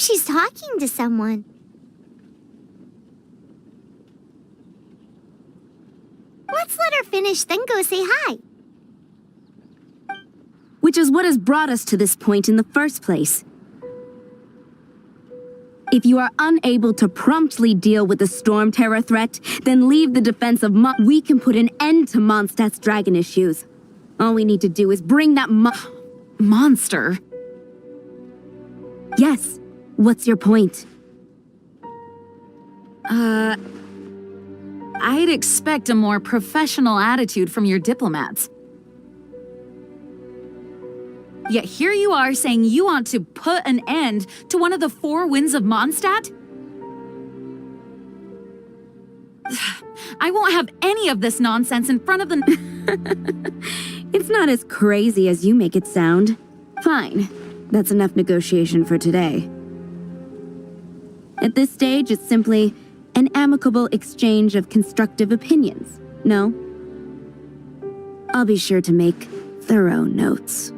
she's talking to someone. Let's let her finish, then go say hi. Which is what has brought us to this point in the first place. If you are unable to promptly deal with the storm terror threat, then leave the defense of we can put an end to Mondstadt's dragon issues. All we need to do is bring that monster. Yes. What's your point? I'd expect a more professional attitude from your diplomats. Yet here you are saying you want to put an end to one of the four winds of Mondstadt? I won't have any of this nonsense in front of the... It's not as crazy as you make it sound. Fine. That's enough negotiation for today. At this stage, it's simply an amicable exchange of constructive opinions. No? I'll be sure to make thorough notes.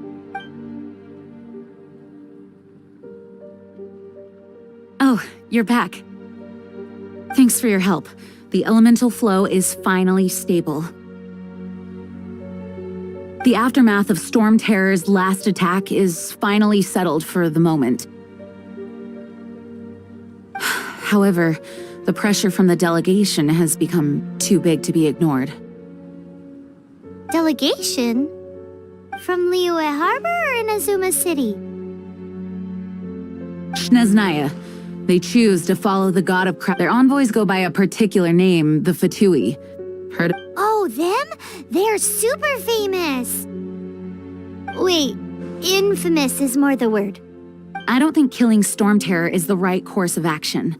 Oh, you're back. Thanks for your help. The elemental flow is finally stable. The aftermath of Storm Terror's last attack is finally settled for the moment. However, the pressure from the delegation has become too big to be ignored. Delegation? From Liyue Harbor or Inazuma City? Snezhnaya. They choose to follow the god of Their envoys go by a particular name, the Fatui. Heard of? Oh, them? They're super famous! Wait, infamous is more the word. I don't think killing Storm Terror is the right course of action.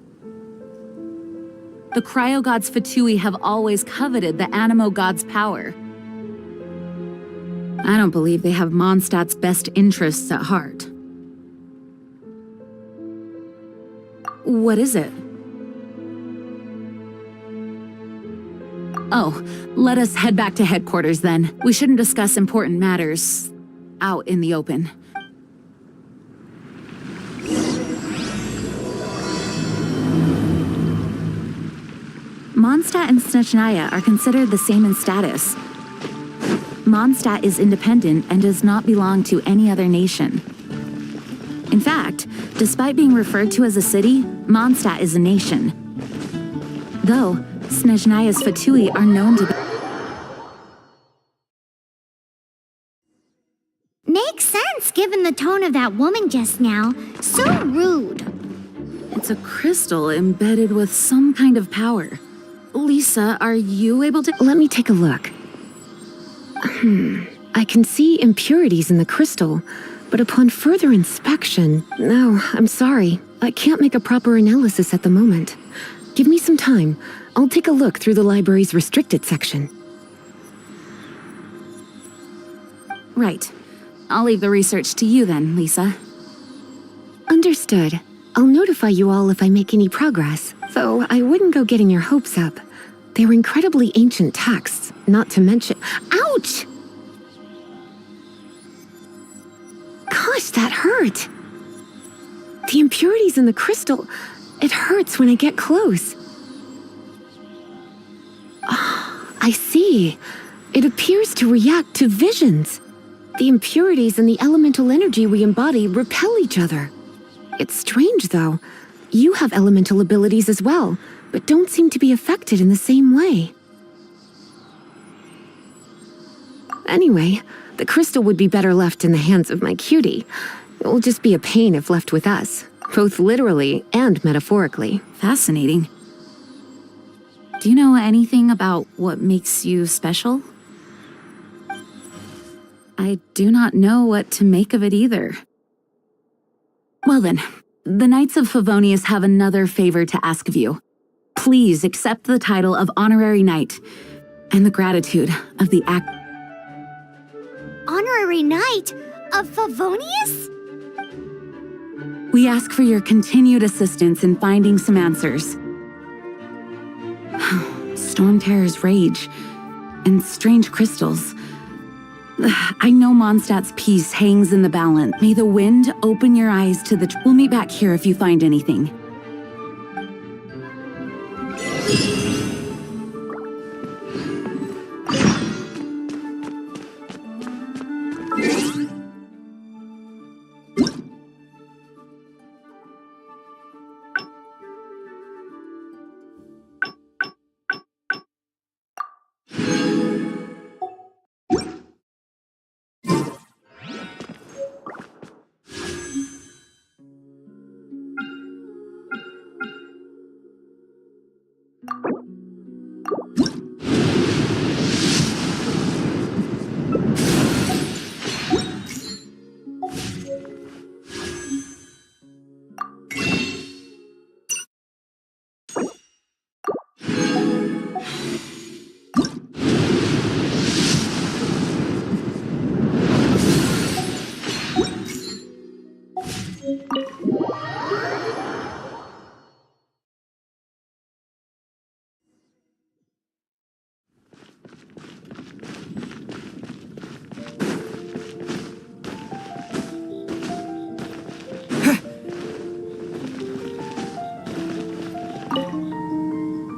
The Cryo Gods Fatui have always coveted the Animo God's power. I don't believe they have Mondstadt's best interests at heart. What is it? Oh, let us head back to headquarters then. We shouldn't discuss important matters out in the open. Mondstadt and Snezhnaya are considered the same in status. Mondstadt is independent and does not belong to any other nation. In fact, despite being referred to as a city, Mondstadt is a nation. Though, Snezhnaya's Fatui are known to be... Makes sense given the tone of that woman just now. So rude. It's a crystal embedded with some kind of power. Lisa, are you able to... Let me take a look. I can see impurities in the crystal, but upon further inspection... No, I'm sorry. I can't make a proper analysis at the moment. Give me some time. I'll take a look through the library's restricted section. Right. I'll leave the research to you then, Lisa. Understood. I'll notify you all if I make any progress, though I wouldn't go getting your hopes up. They're incredibly ancient texts, not to mention... Ouch! Gosh, that hurt! The impurities in the crystal... It hurts when I get close. Oh, I see. It appears to react to visions. The impurities and the elemental energy we embody repel each other. It's strange, though. You have elemental abilities as well, but don't seem to be affected in the same way. Anyway, the crystal would be better left in the hands of my cutie. It will just be a pain if left with us, both literally and metaphorically. Fascinating. Do you know anything about what makes you special? I do not know what to make of it either. Well then, the Knights of Favonius have another favor to ask of you. Please accept the title of Honorary Knight and the gratitude of the act. Honorary Knight of Favonius? We ask for your continued assistance in finding some answers. Storm Terror's rage and strange crystals. I know Mondstadt's peace hangs in the balance. May the wind open your eyes to the... We'll meet back here if you find anything.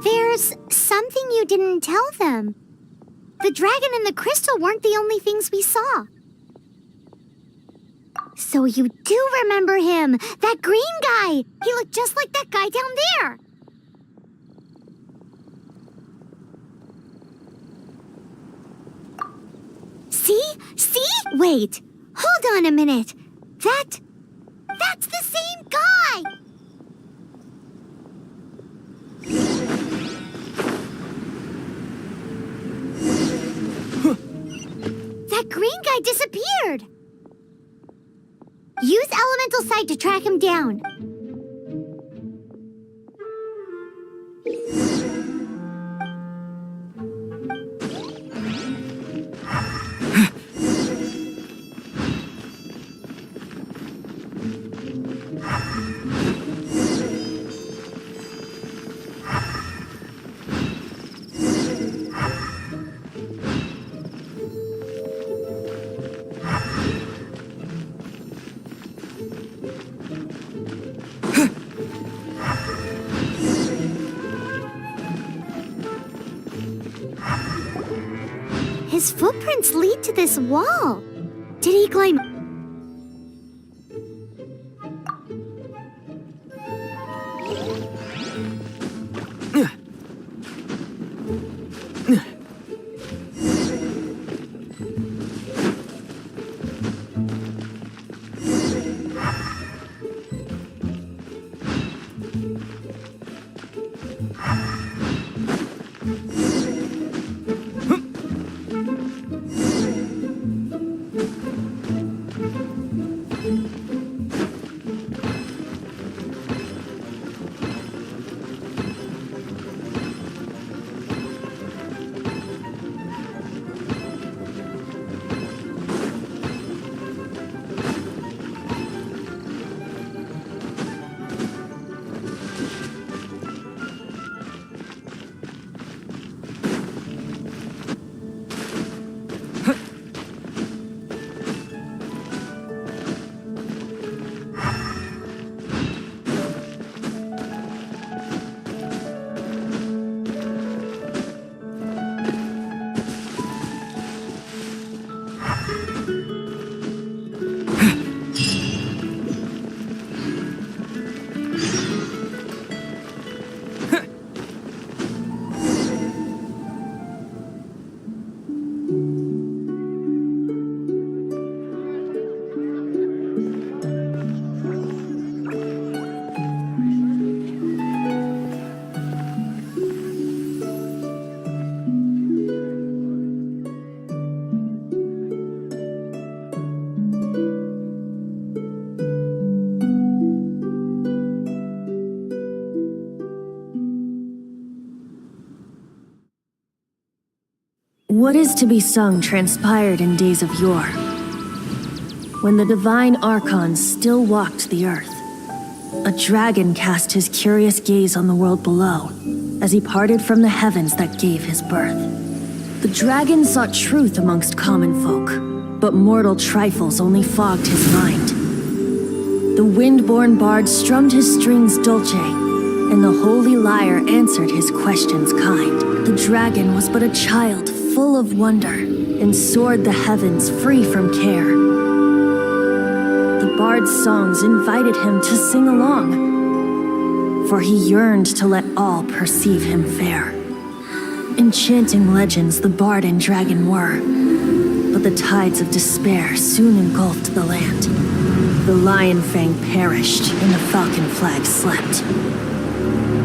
There's something you didn't tell them. The dragon and the crystal weren't the only things we saw. So you do remember him, that green guy. He looked just like that guy down there. See? See? Wait, hold on a minute. That's the same guy. That green guy disappeared. Use elemental sight to track him down. His footprints lead to this wall. Did he climb? What is to be sung transpired in days of yore, when the divine archons still walked the earth. A dragon cast his curious gaze on the world below, as he parted from the heavens that gave his birth. The dragon sought truth amongst common folk, but mortal trifles only fogged his mind. The wind-born bard strummed his strings dulce, and the holy lyre answered his questions kind. The dragon was but a child full of wonder, and soared the heavens free from care. The bard's songs invited him to sing along, for he yearned to let all perceive him fair. Enchanting legends the bard and dragon were, but the tides of despair soon engulfed the land. The lion fang perished, and the falcon flag slept,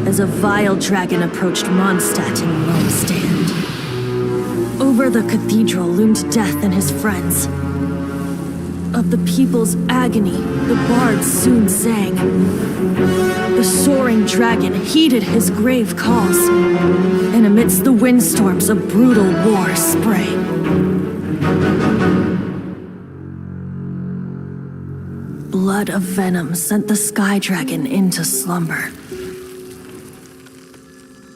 as a vile dragon approached Mondstadt in lone stand. Over the cathedral loomed death and his friends. Of the people's agony, the bard soon sang. The soaring dragon heeded his grave calls, and amidst the windstorms a brutal war sprang. Blood of venom sent the sky dragon into slumber,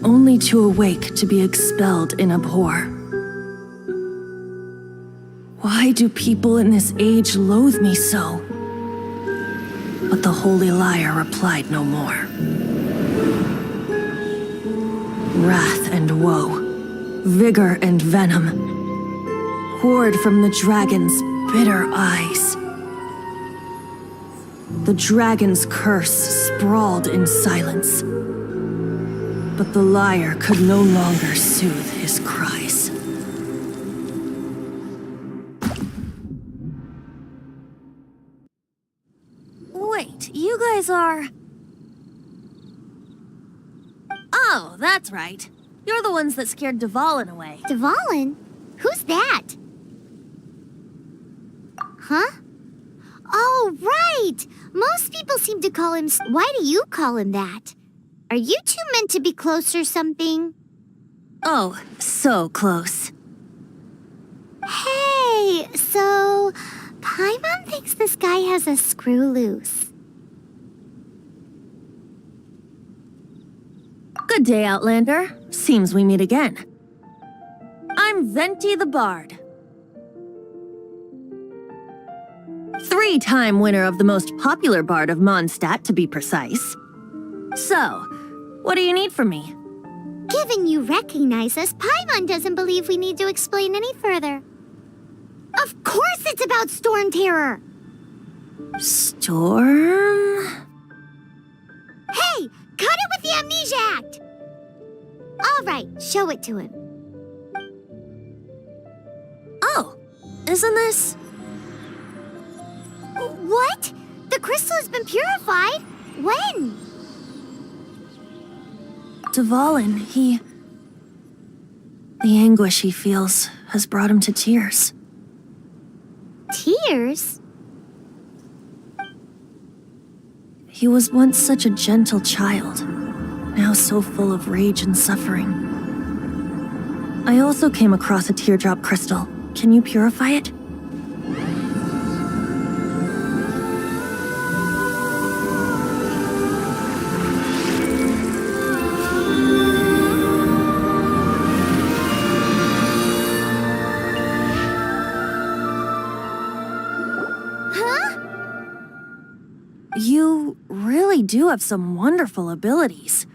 only to awake to be expelled in abhor. Why do people in this age loathe me so? But the holy lyre replied no more. Wrath and woe, vigor and venom, poured from the dragon's bitter eyes. The dragon's curse sprawled in silence, but the lyre could no longer soothe his cries. Wait, you guys are... Oh, that's right. You're the ones that scared Dvalin away. Dvalin? Who's that? Huh? Oh, right! Most people seem to call him... Why do you call him that? Are you two meant to be close or something? Oh, so close. Hey, so... Paimon thinks this guy has a screw loose. Good day, Outlander. Seems we meet again. I'm Venti the Bard. 3-time winner of the most popular bard of Mondstadt, to be precise. So, what do you need from me? Given you recognize us, Paimon doesn't believe we need to explain any further. Of course it's about Storm Terror! Storm? Hey! Cut it with the Amnesia Act! Alright, show it to him. Oh, isn't this... What? The crystal has been purified? When? Dvalin, the anguish he feels has brought him to tears. Tears? He was once such a gentle child, now so full of rage and suffering. I also came across a teardrop crystal. Can you purify it? You really do have some wonderful abilities.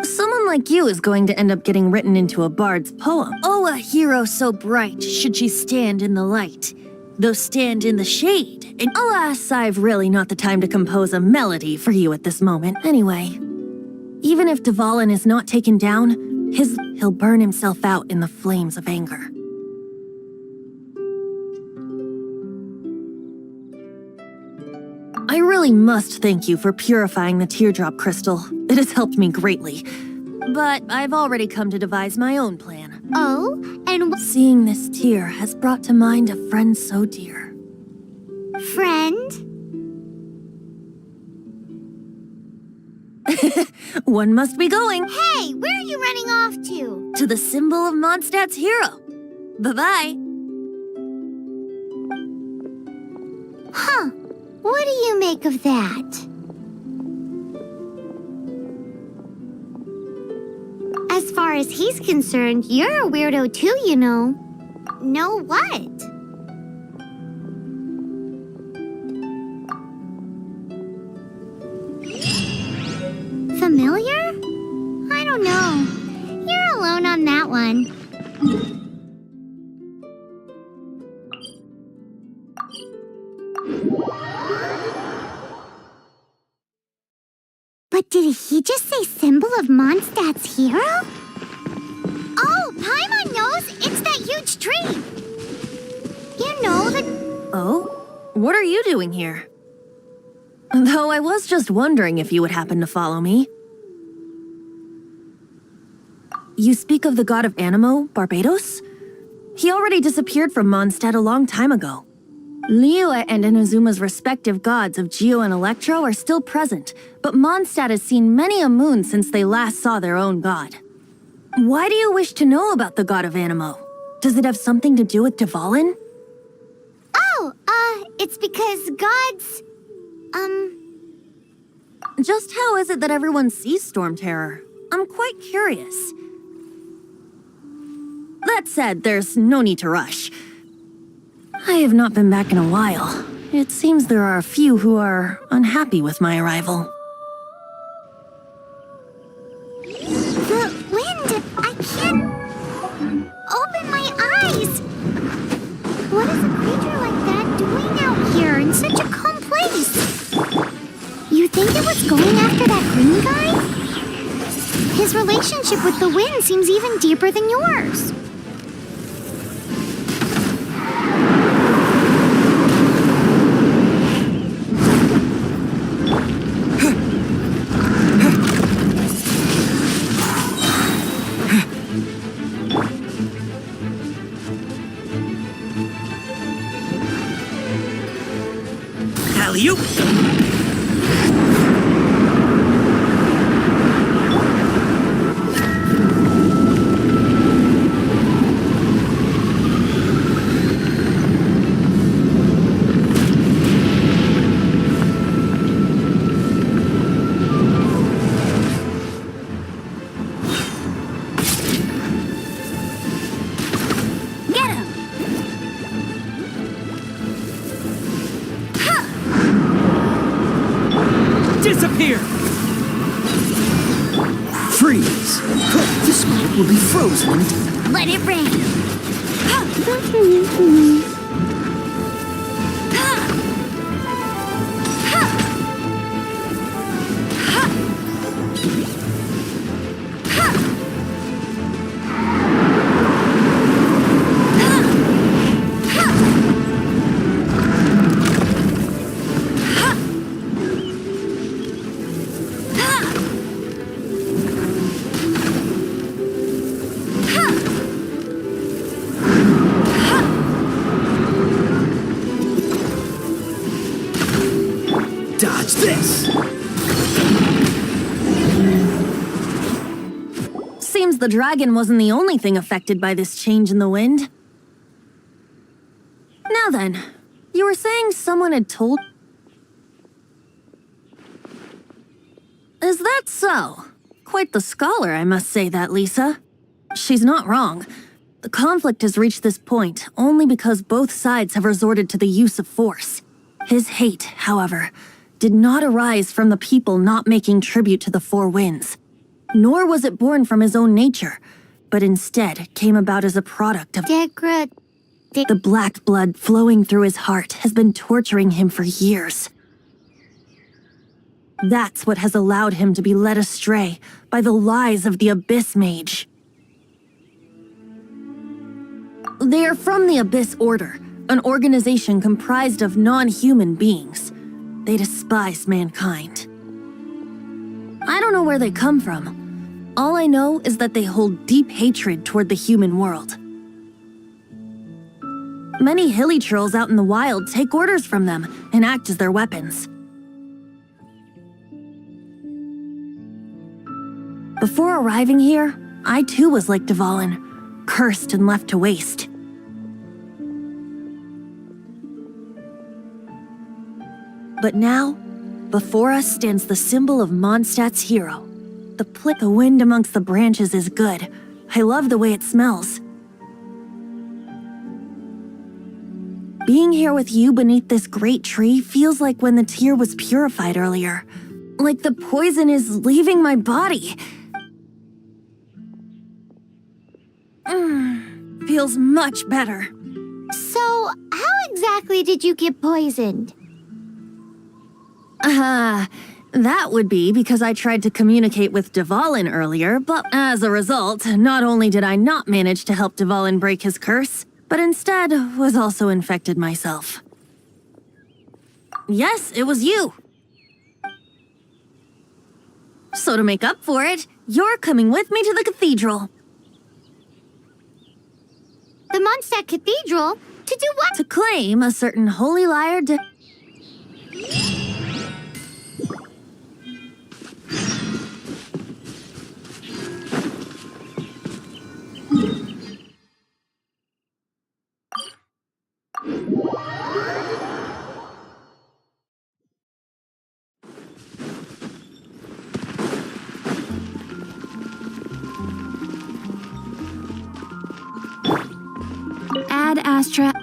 Someone like you is going to end up getting written into a bard's poem. Oh, a hero so bright, should she stand in the light, though stand in the shade. And alas, I've really not the time to compose a melody for you at this moment. Anyway, even if Dvalin is not taken down, he'll burn himself out in the flames of anger. I really must thank you for purifying the teardrop crystal. It has helped me greatly. But I've already come to devise my own plan. Oh, and Seeing this tear has brought to mind a friend so dear. friend? One must be going Hey, where are you running off to? to the symbol of Mondstadt's hero. Bye-bye. Huh. What do you make of that? As far as he's concerned, you're a weirdo too, you know. Know what? one. But did he just say symbol of Mondstadt's hero? Oh, Paimon knows! It's that huge tree! You know, Oh? What are you doing here? Though I was just wondering if you would happen to follow me. You speak of the god of Animo, Barbados? He already disappeared from Mondstadt a long time ago. Liyue and Inazuma's respective gods of Geo and Electro are still present, but Mondstadt has seen many a moon since they last saw their own god. Why do you wish to know about the god of Animo? Does it have something to do with Dvalin? it's because gods... Just how is it that everyone sees Storm Terror? I'm quite curious. That said, there's no need to rush. I have not been back in a while. It seems there are a few who are unhappy with my arrival. The wind! I can't... open my eyes! What is a creature like that doing out here in such a calm place? You think it was going after that green guy? His relationship with the wind seems even deeper than yours. Alley-oop! Disappear! Freeze! This man will be frozen. Let it rain. Dodge this! Seems the dragon wasn't the only thing affected by this change in the wind. Now then, you were saying someone had told... Is that so? Quite the scholar, I must say that, Lisa. She's not wrong. The conflict has reached this point only because both sides have resorted to the use of force. His hate, however, did not arise from the people not making tribute to the Four Winds. Nor was it born from his own nature, but instead came about as a product of... The black blood flowing through his heart has been torturing him for years. That's what has allowed him to be led astray by the lies of the Abyss Mage. They are from the Abyss Order, an organization comprised of non-human beings. They despise mankind. I don't know where they come from. All I know is that they hold deep hatred toward the human world. Many hilly trolls out in the wild take orders from them and act as their weapons. Before arriving here, I too was like Dvalin, cursed and left to waste. But now, before us stands the symbol of Mondstadt's hero. The wind amongst the branches is good. I love the way it smells. Being here with you beneath this great tree feels like when the tear was purified earlier. Like the poison is leaving my body. feels much better. So, how exactly did you get poisoned? That would be because I tried to communicate with Dvalin earlier, but as a result, not only did I not manage to help Dvalin break his curse, but instead was also infected myself. Yes, it was you. So to make up for it, you're coming with me to the cathedral. The Mondstadt Cathedral? To do what? To claim a certain holy lyre Ad Astra.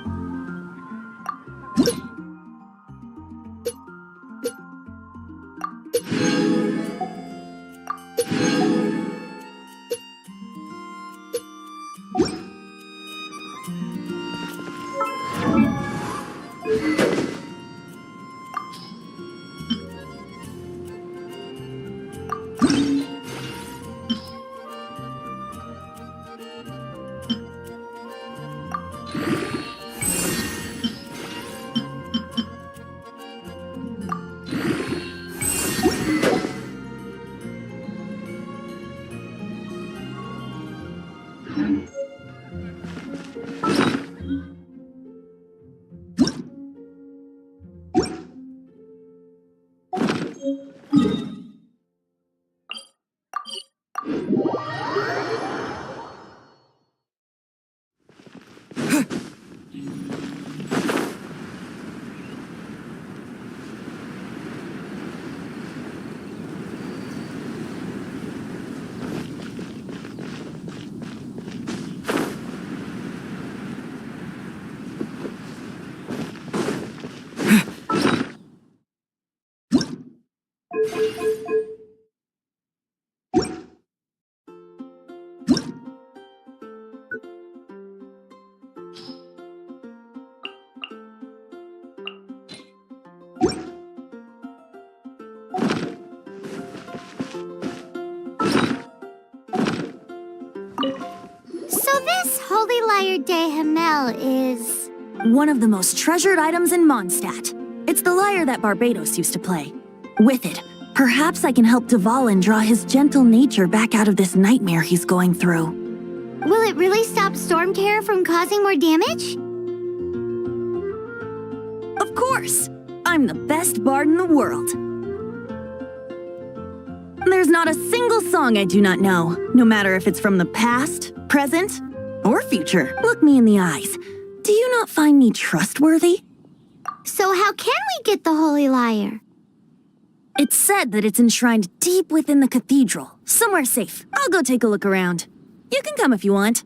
So this Holy Lyre de Hamel is... one of the most treasured items in Mondstadt. It's the lyre that Barbados used to play. With it, perhaps I can help Dvalin draw his gentle nature back out of this nightmare he's going through. Will it really stop Storm Terror from causing more damage? Of course! I'm the best bard in the world. There's not a single song I do not know, no matter if it's from the past, present, or future. Look me in the eyes. Do you not find me trustworthy? So how can we get the Holy Lyre? It's said that it's enshrined deep within the cathedral, somewhere safe. I'll go take a look around. You can come if you want.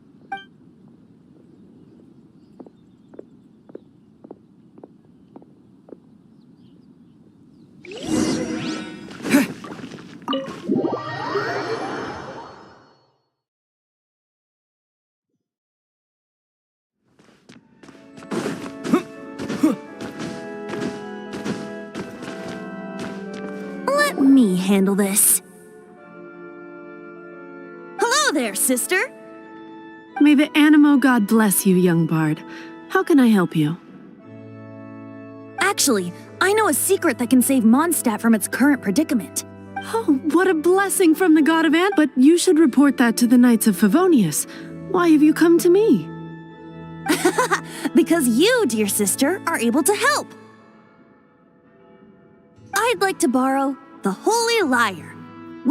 Let me handle this. Hello there, sister. May the Animo God bless you, young bard. How can I help you? Actually, I know a secret that can save Mondstadt from its current predicament. Oh, what a blessing from the god of But you should report that to the Knights of Favonius. Why have you come to me? Because you, dear sister, are able to help. I'd like to borrow the Holy Lyre.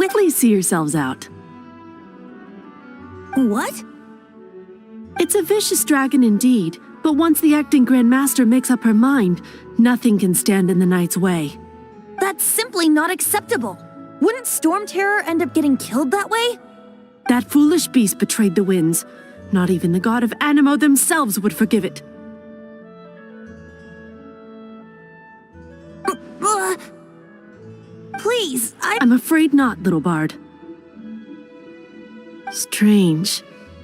Please see yourselves out. What? It's a vicious dragon indeed, but once the acting Grand Master makes up her mind, nothing can stand in the Knight's way. That's simply not acceptable. Wouldn't Storm Terror end up getting killed that way? That foolish beast betrayed the winds. Not even the god of Animo themselves would forgive it. Please, I'm afraid not, little bard. Strange.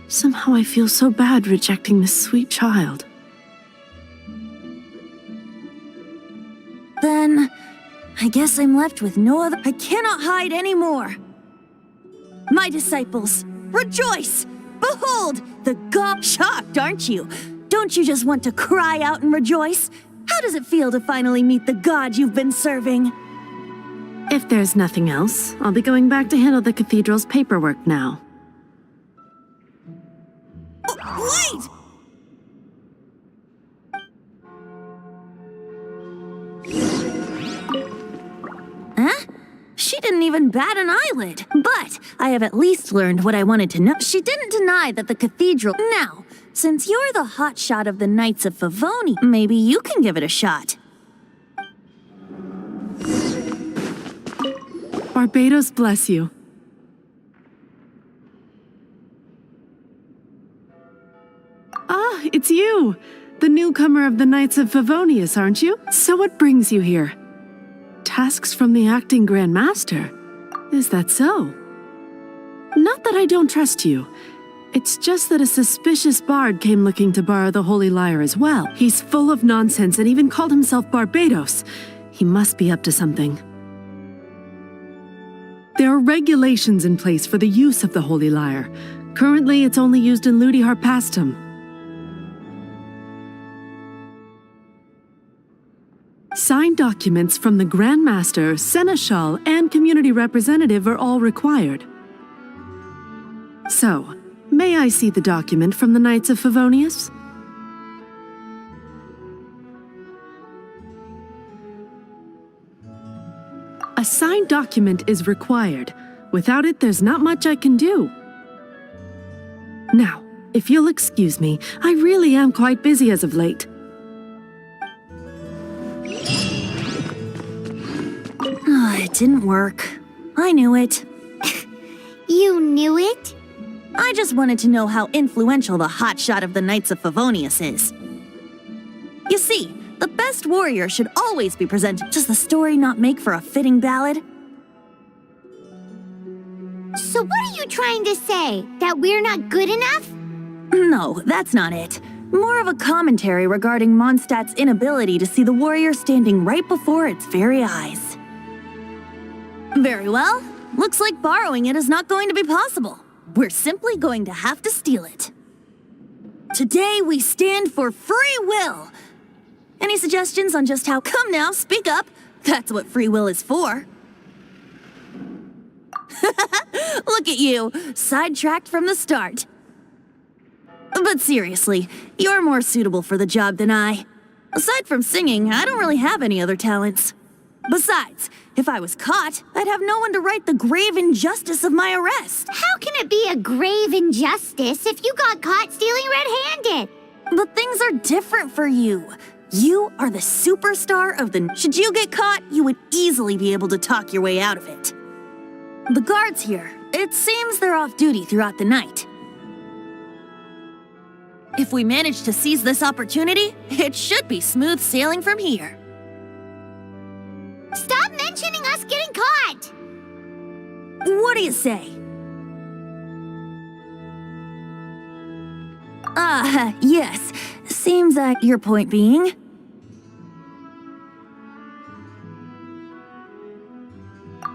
Somehow I feel so bad rejecting this sweet child. Then, I guess I'm left with no other— I cannot hide anymore! My disciples, rejoice! Behold, the god— Shocked, aren't you? Don't you just want to cry out and rejoice? How does it feel to finally meet the god you've been serving? If there's nothing else, I'll be going back to handle the cathedral's paperwork now. Wait! Huh? She didn't even bat an eyelid. But I have at least learned what I wanted to know. She didn't deny that the cathedral— Now, since you're the hotshot of the Knights of Favoni, maybe you can give it a shot. Barbados bless you. Ah, it's you! The newcomer of the Knights of Favonius, aren't you? So what brings you here? Tasks from the acting Grand Master? Is that so? Not that I don't trust you. It's just that a suspicious bard came looking to borrow the Holy Lyre as well. He's full of nonsense and even called himself Barbados. He must be up to something. There are regulations in place for the use of the Holy Lyre. Currently, it's only used in Ludi Harpastum. Signed documents from the Grand Master, Seneschal, and Community Representative are all required. So, may I see the document from the Knights of Favonius? A signed document is required. Without it, there's not much I can do. Now, if you'll excuse me, I really am quite busy as of late. It didn't work. I knew it. You knew it? I just wanted to know how influential the hotshot of the Knights of Favonius is. You see, the best warrior should always be presented. Does the story not make for a fitting ballad? So what are you trying to say? That we're not good enough? No, that's not it. More of a commentary regarding Mondstadt's inability to see the warrior standing right before its very eyes. Very well. Looks like borrowing it is not going to be possible. We're simply going to have to steal it. Today we stand for free will. Any suggestions on just how— Come now, speak up. That's what free will is for. Look at you, sidetracked from the start. But seriously, you're more suitable for the job than I. Aside from singing, I don't really have any other talents. Besides, if I was caught, I'd have no one to right the grave injustice of my arrest. How can it be a grave injustice if you got caught stealing red-handed? But things are different for you. You are the superstar of the— Should you get caught, you would easily be able to talk your way out of it. The guards here, it seems they're off duty throughout the night. If we manage to seize this opportunity, it should be smooth sailing from here. Stop mentioning us getting caught! What do you say? Yes. Seems like your point being—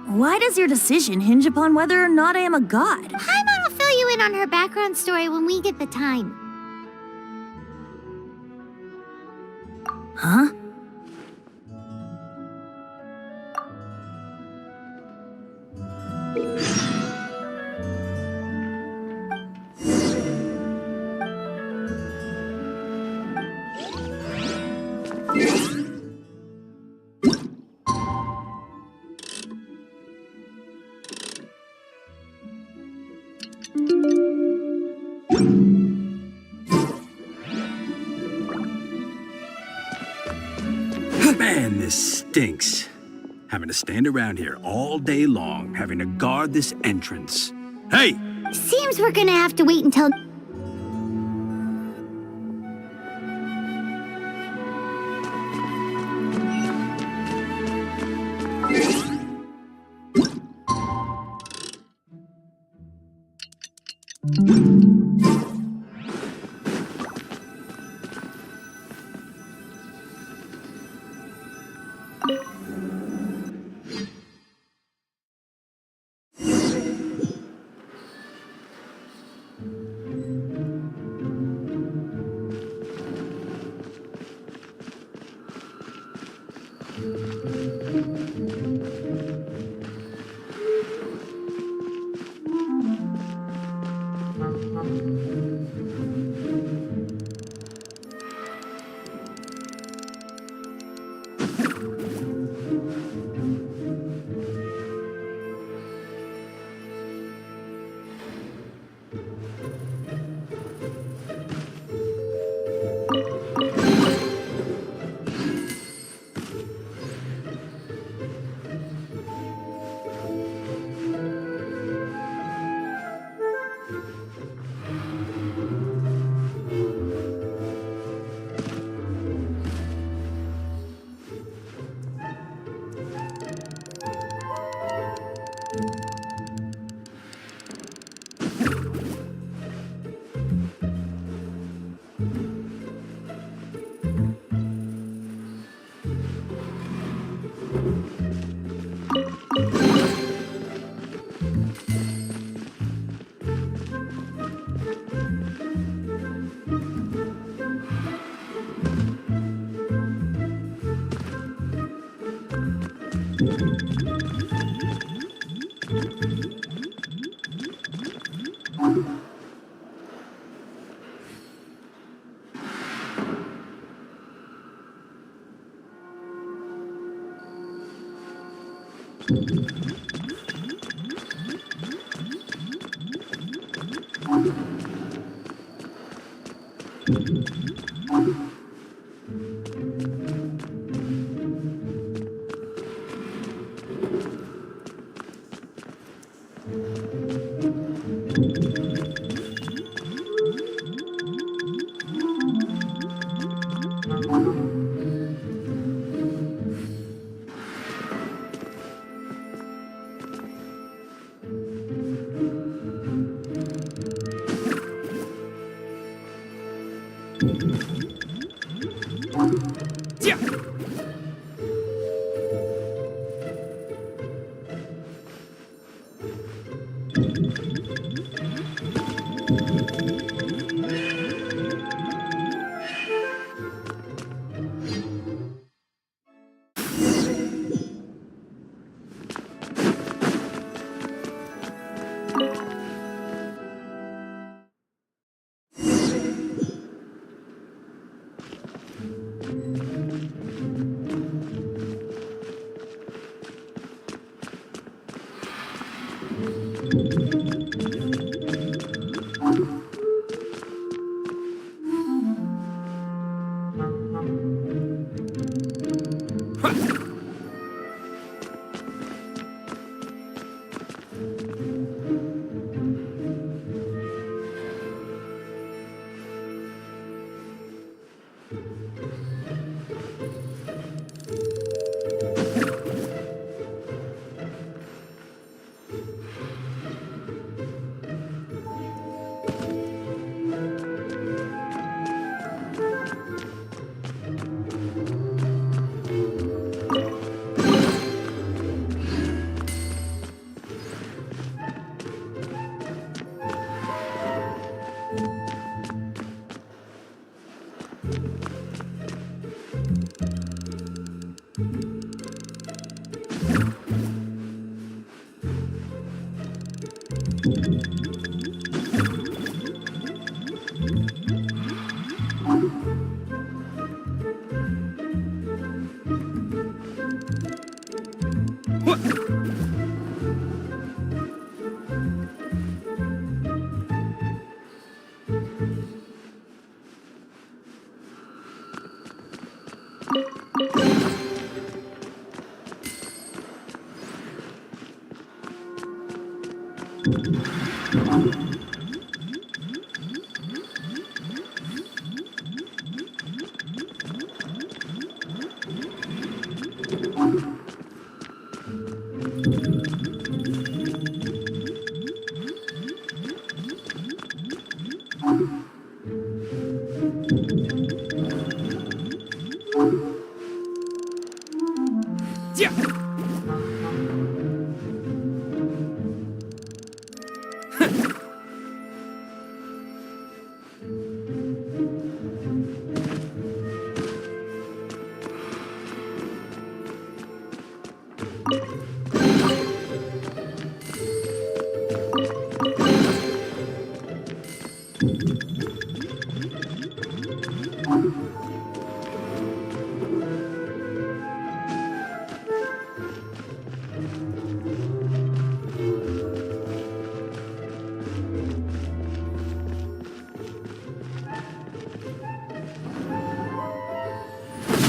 Why does your decision hinge upon whether or not I am a god? Paimon will fill you in on her background story when we get the time. Huh? Man, this stinks. Having to stand around here all day long, having to guard this entrance. Hey! Seems we're gonna have to wait until...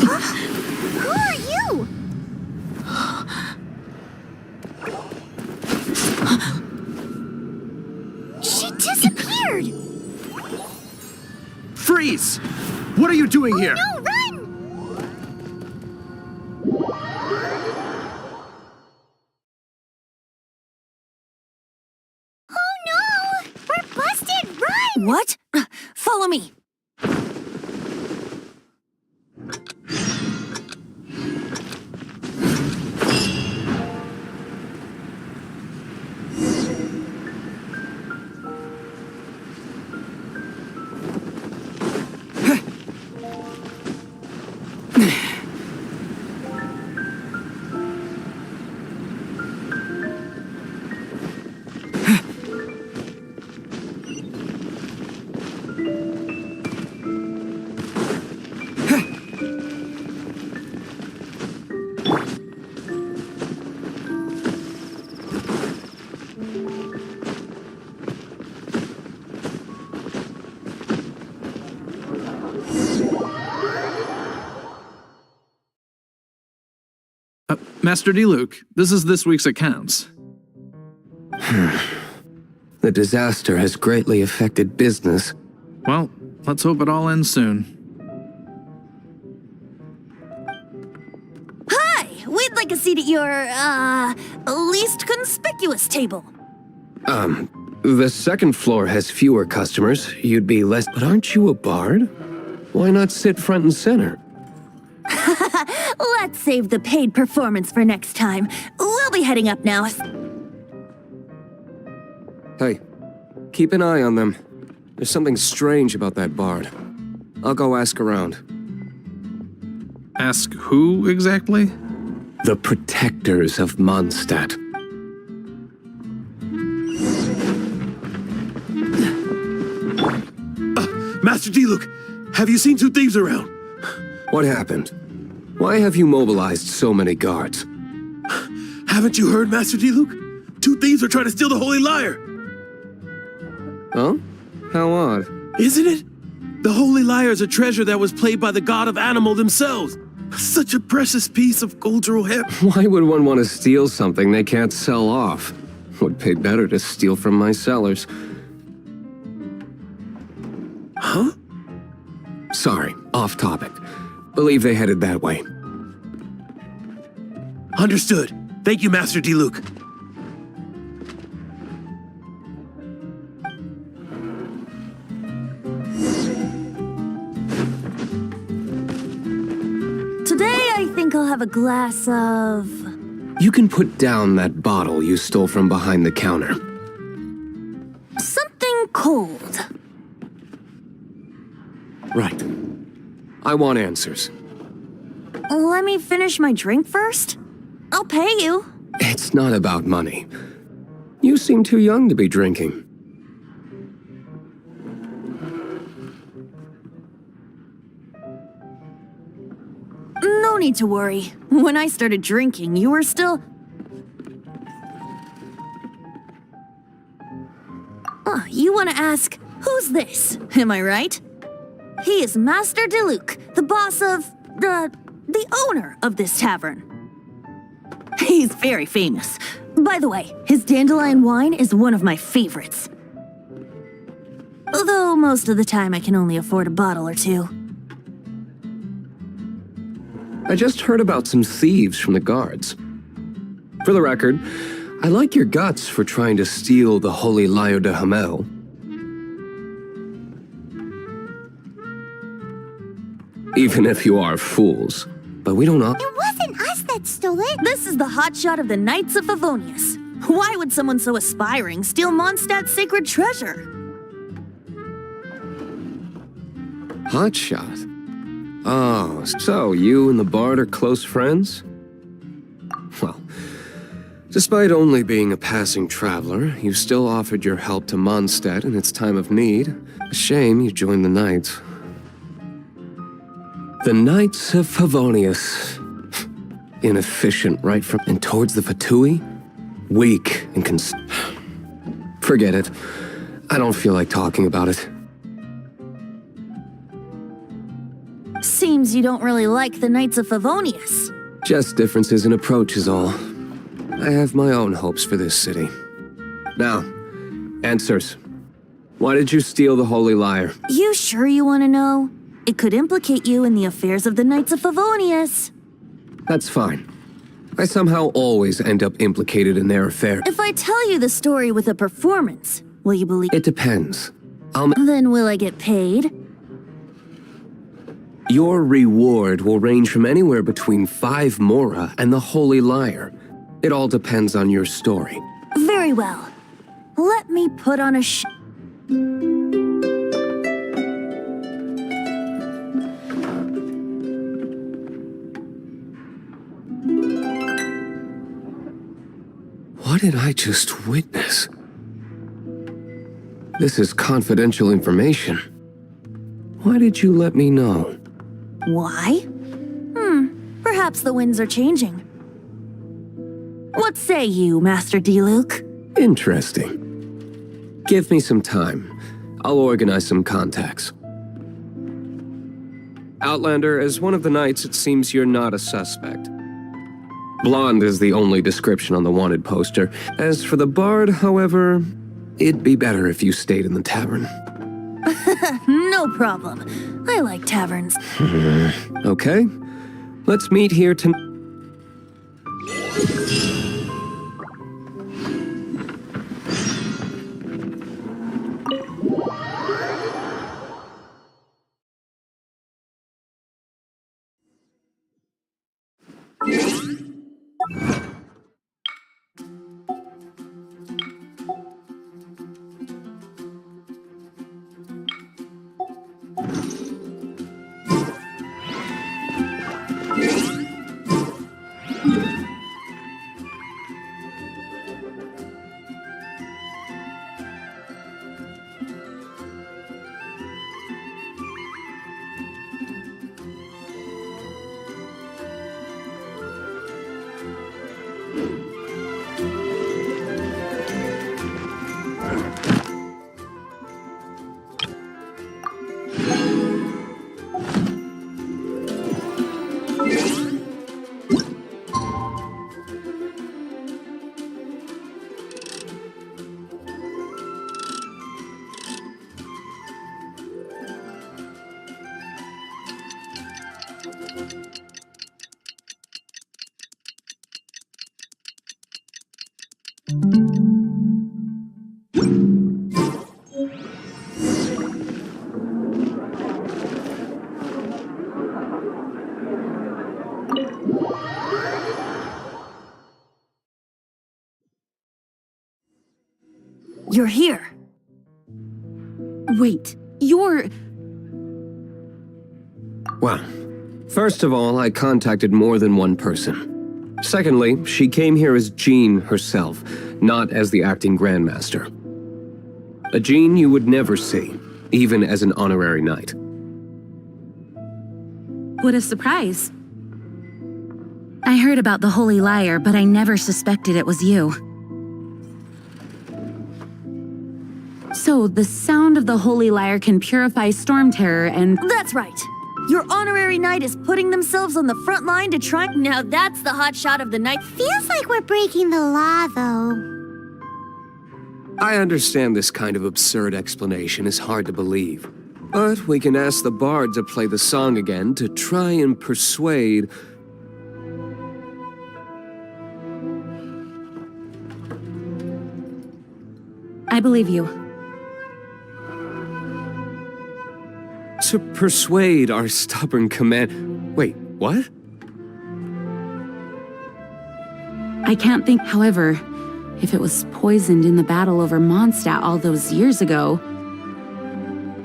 Who are you? She disappeared! Freeze! What are you doing here? No, run! Oh no! We're busted! Run! What? Follow me. Master D-Luke, this is this week's accounts. The disaster has greatly affected business. Well, let's hope it all ends soon. Hi! We'd like a seat at your, least conspicuous table. The second floor has fewer customers. You'd be less... But aren't you a bard? Why not sit front and center? Let's save the paid performance for next time. We'll be heading up now. Hey, keep an eye on them. There's something strange about that bard. I'll go ask around. Ask who exactly? The protectors of Mondstadt. Master D-Luke, have you seen two thieves around? What happened? Why have you mobilized so many guards? Haven't you heard, Master D-Luke? Two thieves are trying to steal the Holy Lyre. Huh? How odd. Isn't it? The Holy Lyre is a treasure that was played by the god of animal themselves. Such a precious piece of cultural heritage. Why would one want to steal something they can't sell off? Would pay better to steal from my sellers. Huh? Sorry, off topic. Believe they headed that way. Understood. Thank you, Master D-Luke. Today, I think I'll have a glass of... You can put down that bottle you stole from behind the counter. something cold. Right. I want answers. Let me finish my drink first. I'll pay you. It's not about money. You seem too young to be drinking. No need to worry. When I started drinking, you were still... You want to ask, who's this? Am I right? He is Master D-Luke, the boss of... the owner of this tavern. He's very famous. By the way, his dandelion wine is one of my favorites. Although most of the time I can only afford a bottle or two. I just heard about some thieves from the guards. For the record, I like your guts for trying to steal the Holy Lyre de Hamel. Even if you are fools. But we don't know. It wasn't us that stole it. This is the hotshot of the Knights of Favonius. Why would someone so aspiring steal Mondstadt's sacred treasure? Hotshot? Oh, so you and the bard are close friends? Well, despite only being a passing traveler, you still offered your help to Mondstadt in its time of need. A shame you joined the Knights. The Knights of Favonius. Inefficient right from... And towards the Fatui? Weak and Forget it. I don't feel like talking about it. Seems you don't really like the Knights of Favonius. Just differences in approach is all. I have my own hopes for this city. Now, answers. Why did you steal the Holy Lyre? You sure you want to know? It could implicate you in the affairs of the Knights of Favonius. That's fine. I somehow always end up implicated in their affair. If I tell you the story with a performance, will you believe? It depends. Then will I get paid? Your reward will range from anywhere between 5 mora and the Holy Lyre. It all depends on your story. Very well. Let me put on a What did I just witness? This is confidential information. Why did you let me know? Why? Perhaps the winds are changing. What say you, Master D-Luke? Interesting. Give me some time. I'll organize some contacts. Outlander, as one of the knights, it seems you're not a suspect. Blonde is the only description on the wanted poster. As for the bard, however, it'd be better if you stayed in the tavern. No problem. I like taverns. Okay. Let's meet here tonight. You're here. Wait, you're... Well, first of all, I contacted more than one person. Secondly, she came here as Jean herself, not as the acting Grandmaster. A Jean you would never see, even as an honorary knight. What a surprise. I heard about the Holy Liar, but I never suspected it was you. So, the sound of the Holy Liar can purify storm terror and... That's right. Your honorary knight is putting themselves on the front line to try... Now that's the hot shot of the night. Feels like we're breaking the law, though. I understand this kind of absurd explanation is hard to believe. But we can ask the bard to play the song again to try and persuade... I believe you. To persuade our stubborn command... Wait, what? I can't think, however, if it was poisoned in the battle over Mondstadt all those years ago,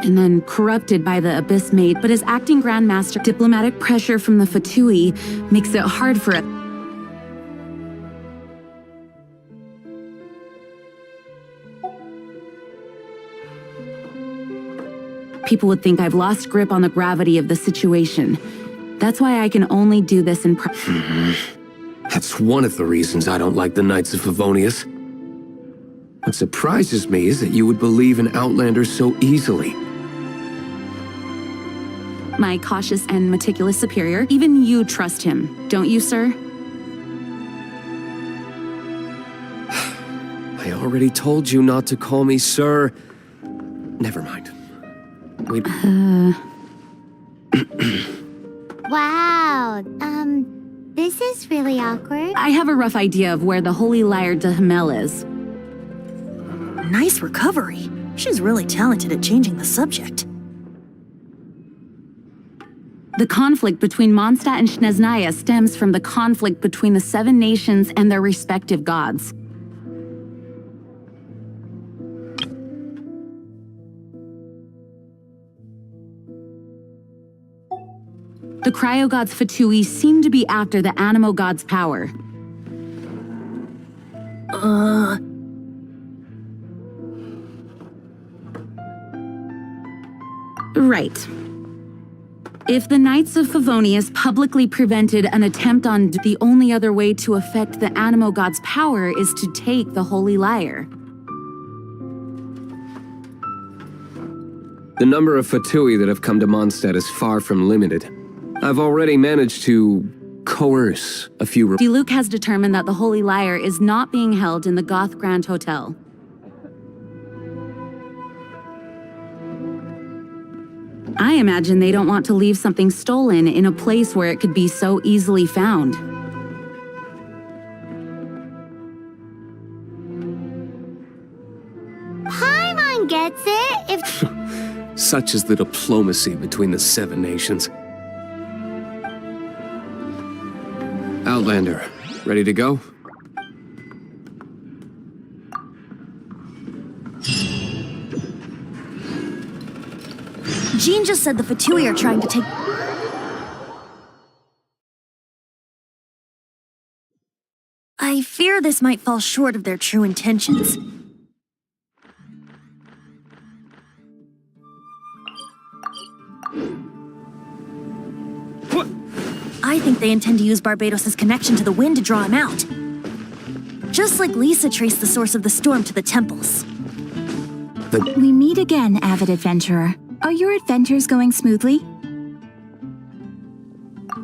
and then corrupted by the Abyss Maid, but as acting Grandmaster, diplomatic pressure from the Fatui makes it hard for it. People would think I've lost grip on the gravity of the situation. That's why I can only do this in That's one of the reasons I don't like the Knights of Favonius. What surprises me is that you would believe in Outlanders so easily. My cautious and meticulous superior, even you trust him, don't you, sir? I already told you not to call me sir. Never mind. Wow, this is really awkward. I have a rough idea of where the Holy Liar de Hamel is. Nice recovery. She's really talented at changing the subject. The conflict between Mondstadt and Snezhnaya stems from the conflict between the 7 nations and their respective gods. The cryo-gods Fatui seem to be after the Animo god's power. Right. If the Knights of Favonius publicly prevented an attempt on the only other way to affect the Animo god's power is to take the Holy Liar. The number of Fatui that have come to Mondstadt is far from limited. I've already managed to coerce a few... Diluc has determined that the Holy Lyre is not being held in the Goth Grand Hotel. I imagine they don't want to leave something stolen in a place where it could be so easily found. Paimon gets it if... Such is the diplomacy between the 7 nations. Outlander, ready to go? Jean just said the Fatui are trying to take... I fear this might fall short of their true intentions. I think they intend to use Barbados' connection to the wind to draw him out. Just like Lisa traced the source of the storm to the temples. We meet again, avid adventurer. Are your adventures going smoothly?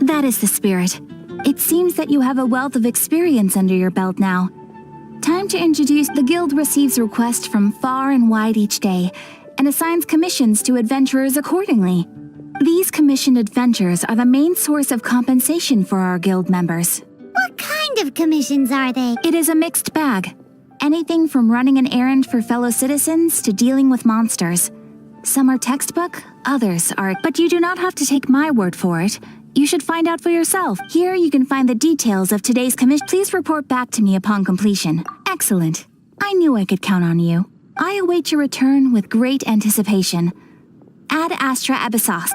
That is the spirit. It seems that you have a wealth of experience under your belt now. Time to introduce. The guild receives requests from far and wide each day, and assigns commissions to adventurers accordingly. These commissioned adventures are the main source of compensation for our guild members. What kind of commissions are they? It is a mixed bag. Anything from running an errand for fellow citizens to dealing with monsters. Some are textbook, others are... But you do not have to take my word for it. You should find out for yourself. Here you can find the details of today's commission. Please report back to me upon completion. Excellent. I knew I could count on you. I await your return with great anticipation. Ad Astra Abyssos.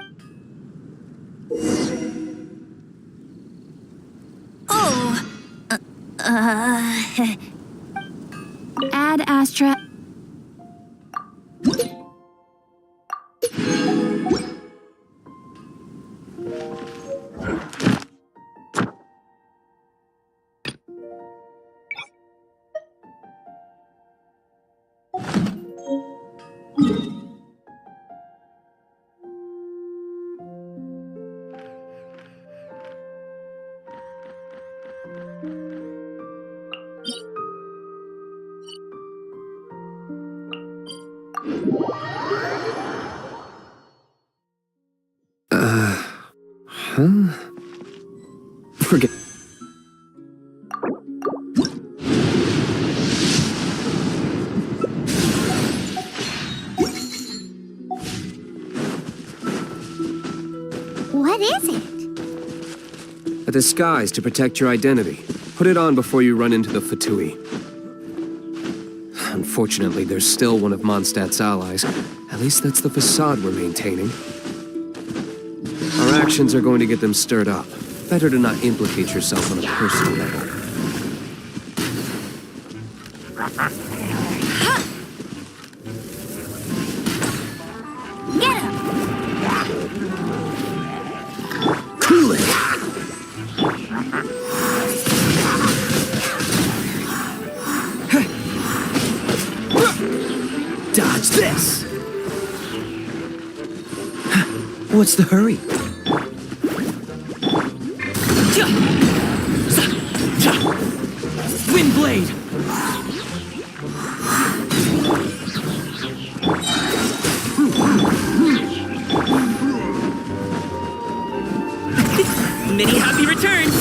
Ad Astra... Forget... What is it? A disguise to protect your identity. Put it on before you run into the Fatui. Unfortunately, there's still one of Mondstadt's allies. At least that's the facade we're maintaining. Our actions are going to get them stirred up. Better to not implicate yourself on a personal level. Get him! Cool it! Dodge this! What's the hurry? Windblade! Many happy returns!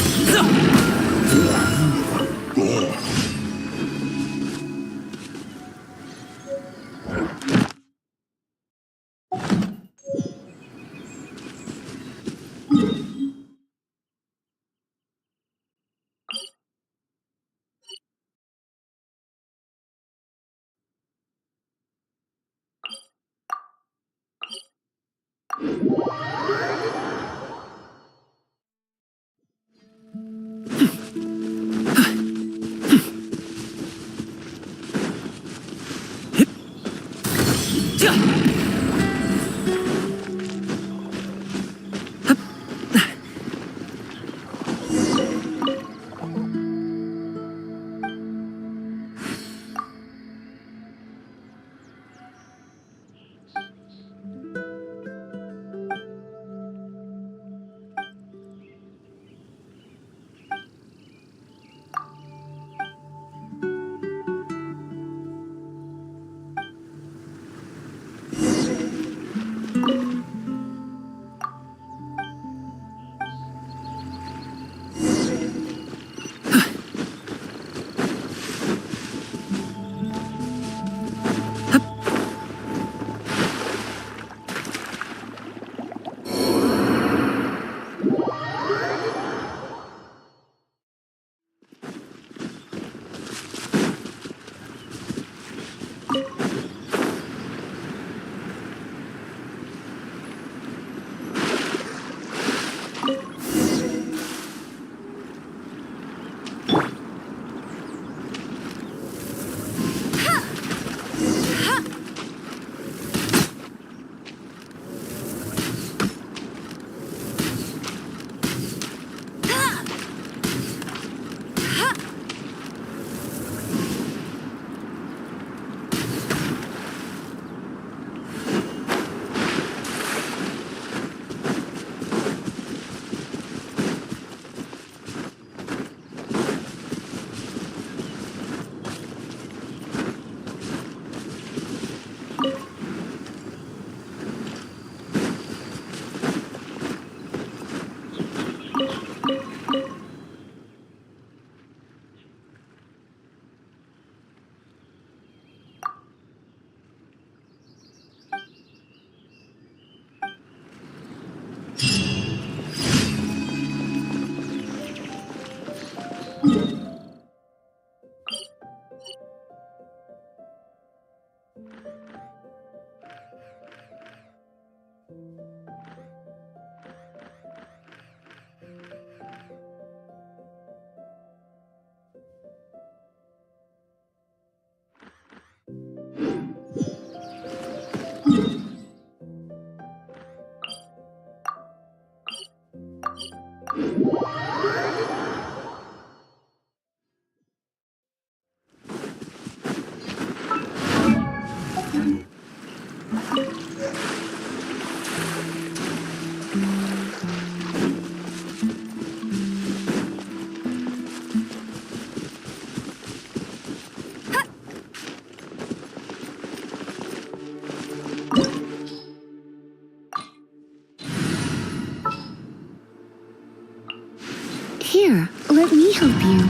Here, let me help you.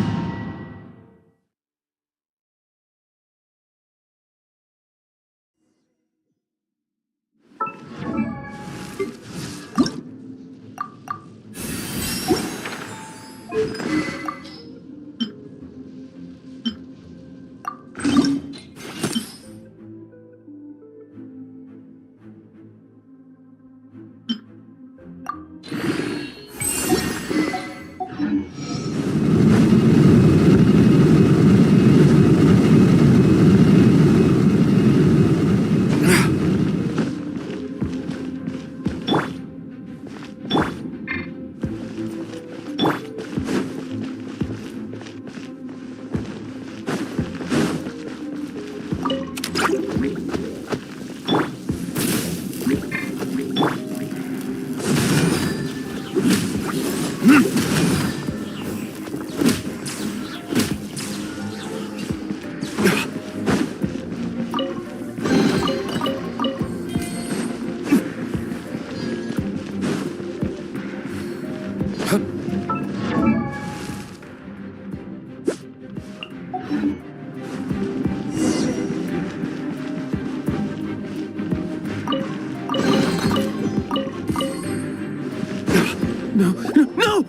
No!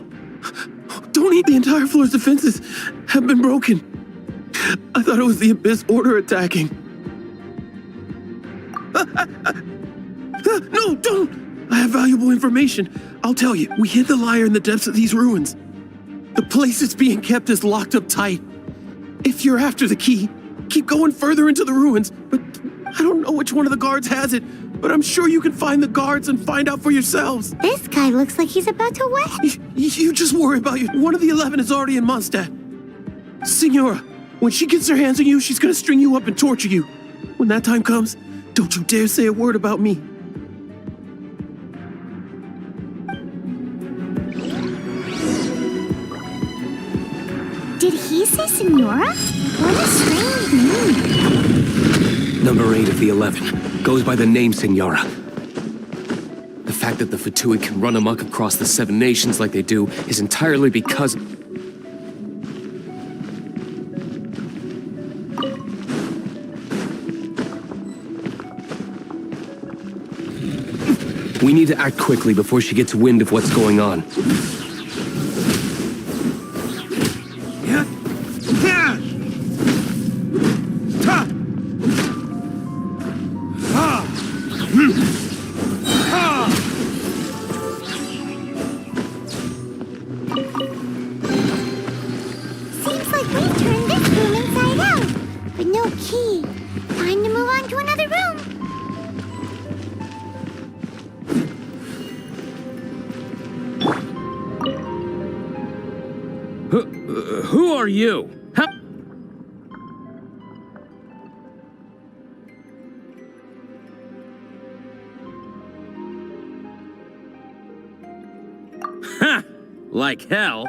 Don't eat! The entire floor's defenses have been broken. I thought it was the Abyss Order attacking. No, don't! I have valuable information. I'll tell you. We hid the lyre in the depths of these ruins. The place it's being kept is locked up tight. If you're after the key, keep going further into the ruins. But I don't know which one of the guards has it. But I'm sure you can find the guards and find out for yourselves. This guy looks like he's about to wet. You just worry about you. One of the 11 is already in Mondstadt. Signora, when she gets her hands on you, she's gonna string you up and torture you. When that time comes, don't you dare say a word about me. Did he say Senora? What a strange name. Number 8 of the 11 goes by the name Senora. The fact that the Fatui can run amok across the 7 nations like they do is entirely because... We need to act quickly before she gets wind of what's going on. Seems like we've turned this room inside out. But no key. Time to move on to another room. Who are you? Ha! Like hell.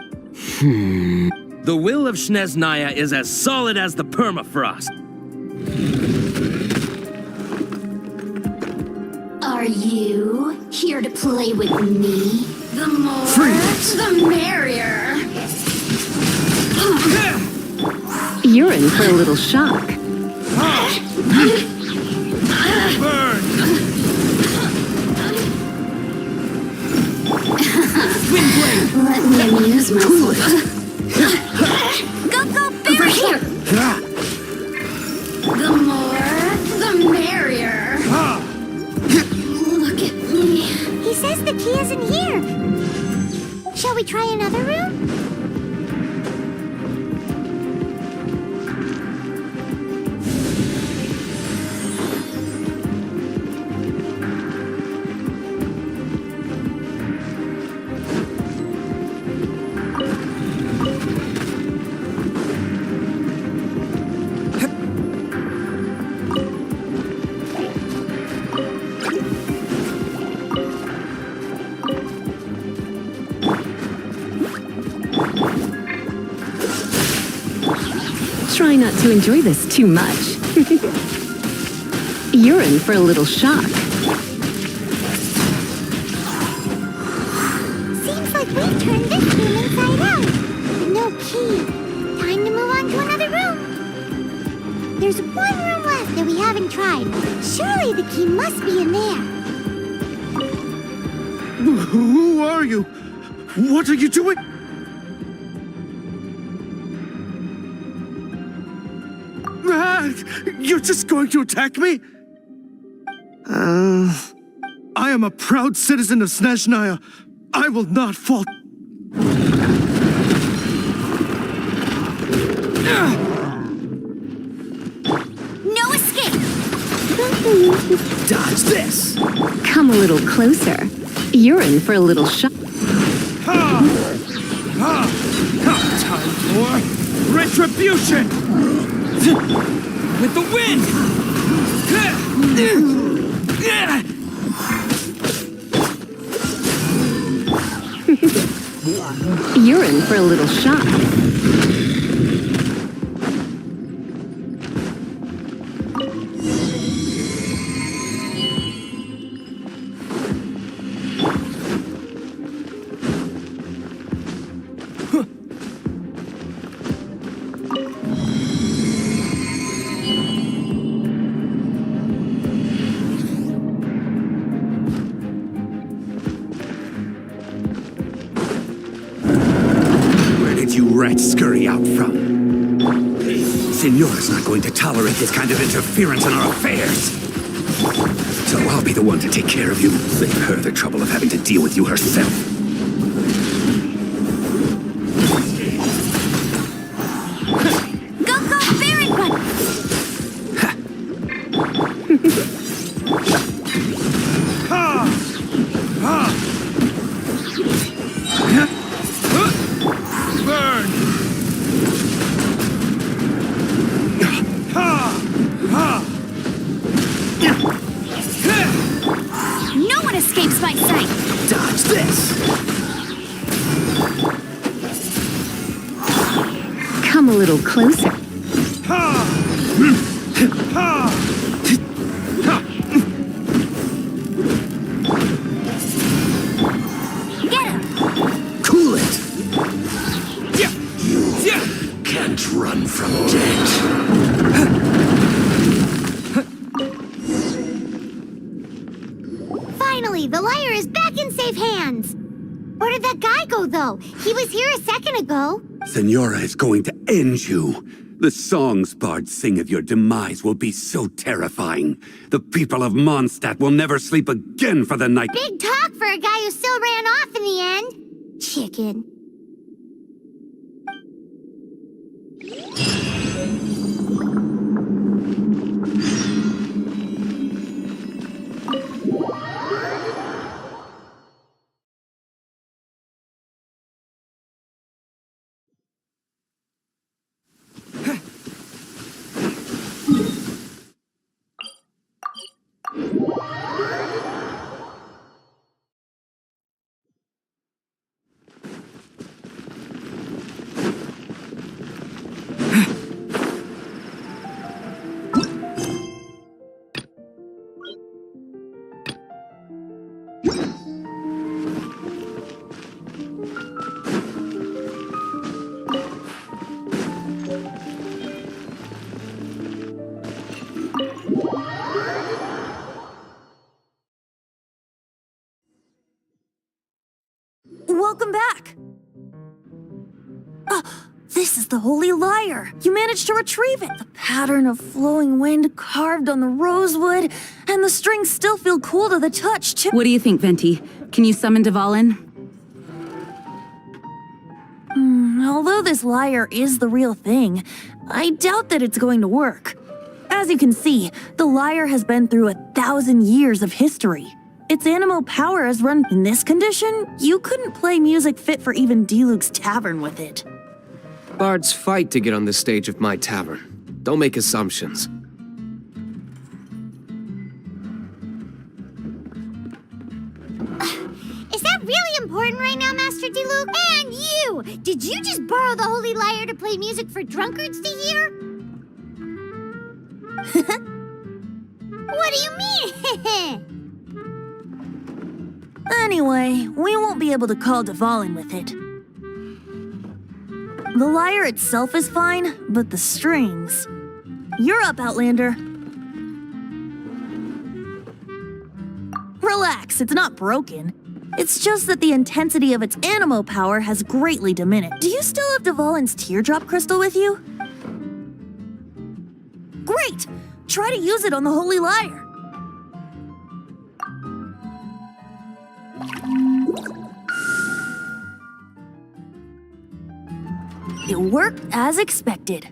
The will of Shneznaya is as solid as the permafrost. Are you here to play with me? The more, Freeze! the merrier. You're in for a little shock. Burn! Let me amuse myself. Go, Barry! Here. The more, the merrier. Look at me. He says the key isn't here. Shall we try another room? Try not to enjoy this too much. You're in for a little shock. Seems like we've turned this room inside out. key. Time to move on to another room. There's one room left that we haven't tried. Surely the key must be in there. Who are you? What are you doing? You're just going to attack me? I am a proud citizen of Snezhnaya. I will not fall. No escape! Dodge this! Come a little closer. You're in for a little shock. Time for retribution! With the wind! You're in for a little shock. You rats scurry out from? Señora's not going to tolerate this kind of interference in our affairs. So I'll be the one to take care of you. Save her the trouble of having to deal with you herself. Go, very good! No one escapes my sight! Dodge this! Come a little closer. Get him! Cool it! You can't run from death. Finally, the lyre is back in safe hands! Where did that guy go, though? He was here a second ago. Señora is going to end you. The songs bards sing of your demise will be so terrifying. The people of Mondstadt will never sleep again for the night. Big talk for a guy who still ran off in the end. Chicken. Welcome back! This is the Holy Lyre! You managed to retrieve it! The pattern of flowing wind carved on the rosewood, and the strings still feel cool to the touch, too. What do you think, Venti? Can you summon Dvalin? Although this lyre is the real thing, I doubt that it's going to work. As you can see, the lyre has been through 1,000 years of history. Its animal power has run in this condition. You couldn't play music fit for even Diluc's tavern with it. Bards fight to get on the stage of my tavern. Don't make assumptions. Is that really important right now, Master Diluc? And you! Did you just borrow the Holy Lyre to play music for drunkards to hear? What do you mean? Anyway, we won't be able to call Dvalin with it. The lyre itself is fine, but the strings... You're up, Outlander. Relax, it's not broken. It's just that the intensity of its animo power has greatly diminished. Do you still have Dvalin's teardrop crystal with you? Great! Try to use it on the Holy Lyre. It worked as expected.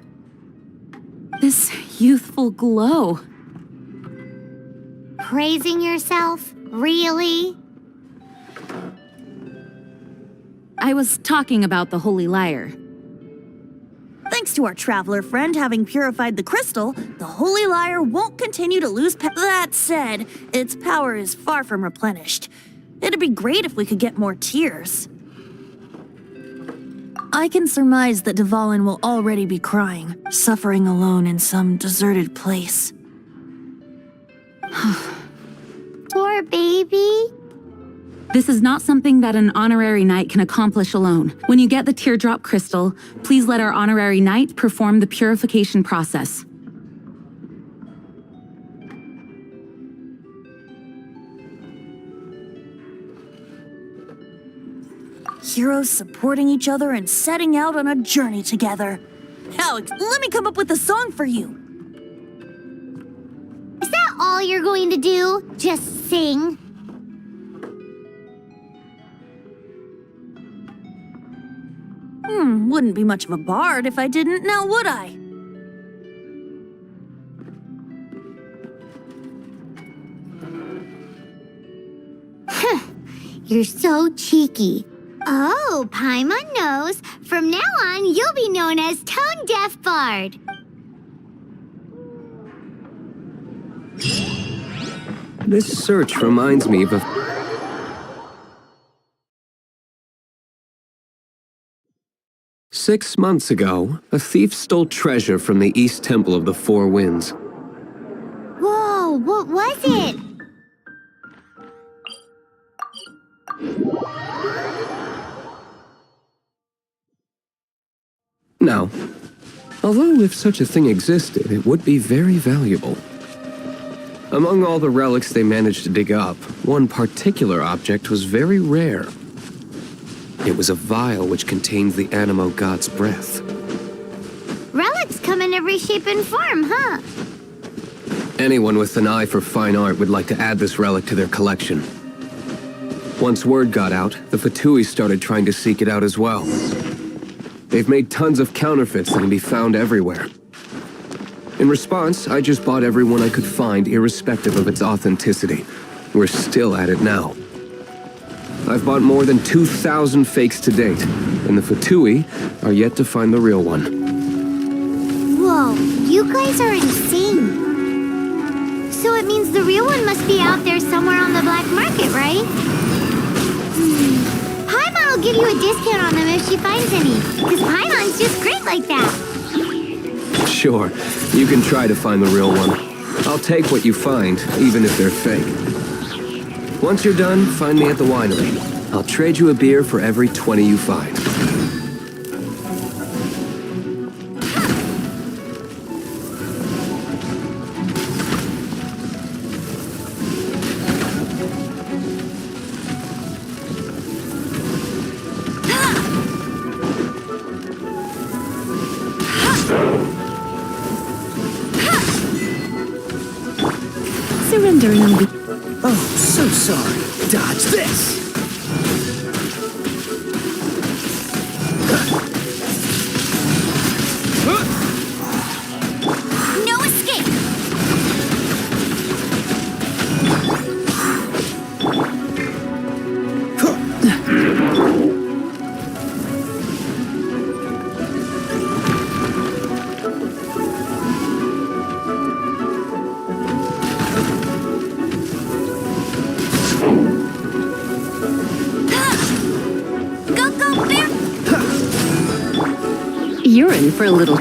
This youthful glow. Praising yourself? Really? I was talking about the Holy Lyre. Thanks to our traveler friend having purified the crystal, the Holy Lyre won't continue to lose That said, its power is far from replenished. It'd be great if we could get more tears. I can surmise that Dvalin will already be crying, suffering alone in some deserted place. Poor baby. This is not something that an honorary knight can accomplish alone. When you get the teardrop crystal, please let our honorary knight perform the purification process. Heroes supporting each other and setting out on a journey together. Alex, let me come up with a song for you. Is that all you're going to do? Just sing? Wouldn't be much of a bard if I didn't, now would I? You're so cheeky. Oh, Paimon knows. From now on, you'll be known as Tone Deaf Bard. This search reminds me of a... Six months ago, a thief stole treasure from the East Temple of the Four Winds. Whoa, what was it? Now, although if such a thing existed, it would be very valuable. Among all the relics they managed to dig up, one particular object was very rare. It was a vial which contained the Animo God's breath. Relics come in every shape and form, huh? Anyone with an eye for fine art would like to add this relic to their collection. Once word got out, the Fatui started trying to seek it out as well. They've made tons of counterfeits that can be found everywhere. In response, I just bought every one I could find, irrespective of its authenticity. We're still at it now. I've bought more than 2,000 fakes to date, and the Fatui are yet to find the real one. Whoa, you guys are insane. So it means the real one must be out there somewhere on the black market, right? Paimon will give you a discount on them if she finds any, because Paimon's just great like that. Sure, you can try to find the real one. I'll take what you find, even if they're fake. Once you're done, find me at the winery. I'll trade you a beer for every 20 you find. Surrendering and be... Oh, so sorry. Dodge this! No escape! You're in for a little...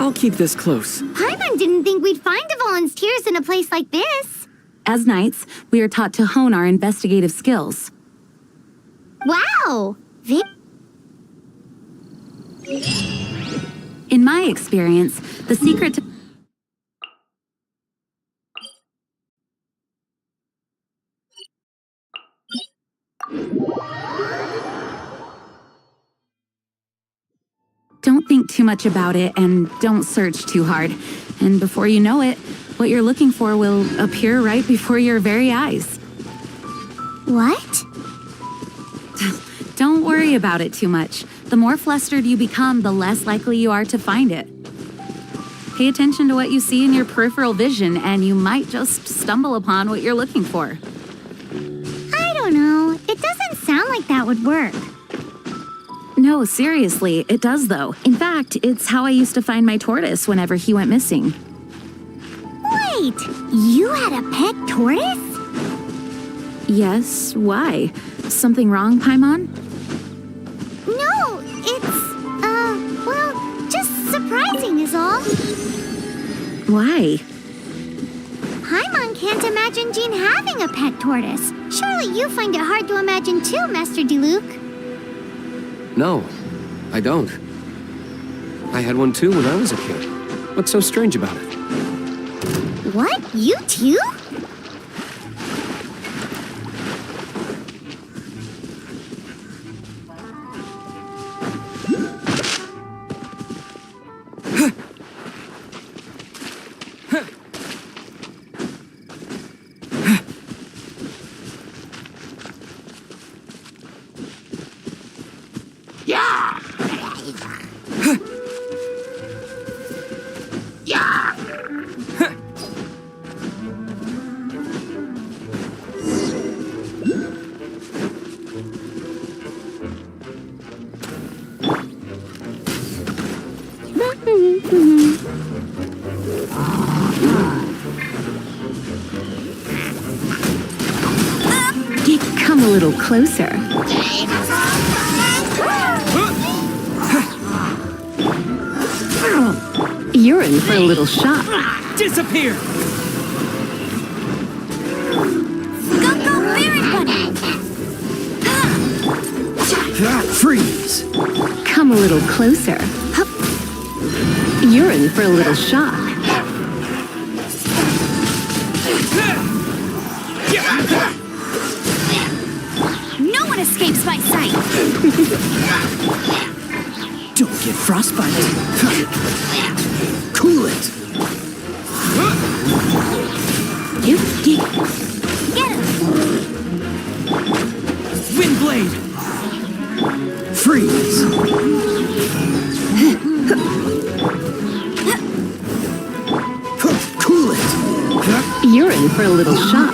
I'll keep this close. Paimon didn't think we'd find the volunteers in a place like this. As knights, we are taught to hone our investigative skills. Wow! In my experience, the secret to... Don't think too much about it and don't search too hard. And before you know it, what you're looking for will appear right before your very eyes. What? Don't worry about it too much. The more flustered you become, the less likely you are to find it. Pay attention to what you see in your peripheral vision, and you might just stumble upon what you're looking for. I don't know. It doesn't sound like that would work. No, seriously, it does though. In fact, it's how I used to find my tortoise whenever he went missing. Wait, you had a pet tortoise? Yes, why? Something wrong, Paimon? No, it's, well, just surprising is all. Why? Paimon can't imagine Jean having a pet tortoise. Surely you find it hard to imagine too, Master Diluc. No, I don't. I had one too when I was a kid. What's so strange about it? What? You too? Come a little closer. You're in for a little shock. Disappear! Go, Berry Bunny! Freeze! Come a little closer. You're in for a little shock. No one escapes my sight! Don't get frostbite. Cool it. Get him! Windblade. Freeze. Cool it. You're in for a little shock.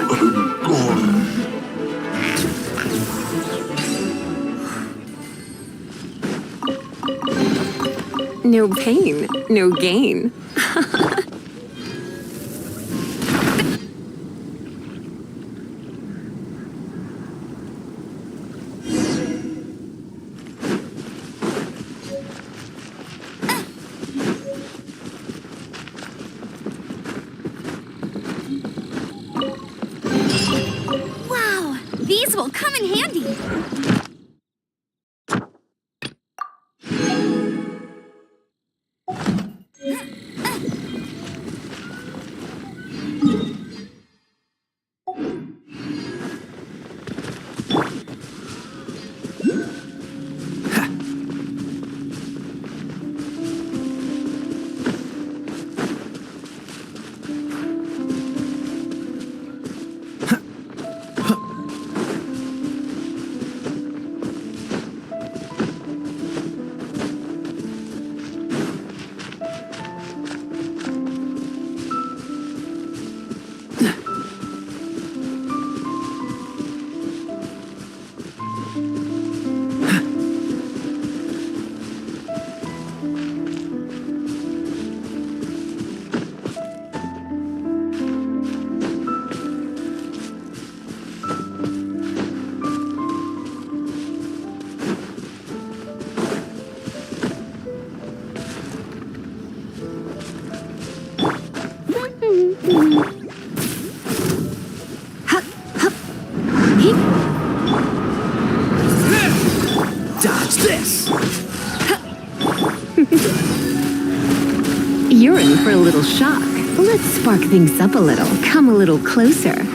No pain, no gain. Wow, these will come in handy. Dodge this! You're in for a little shock. Let's spark things up a little. Come a little closer.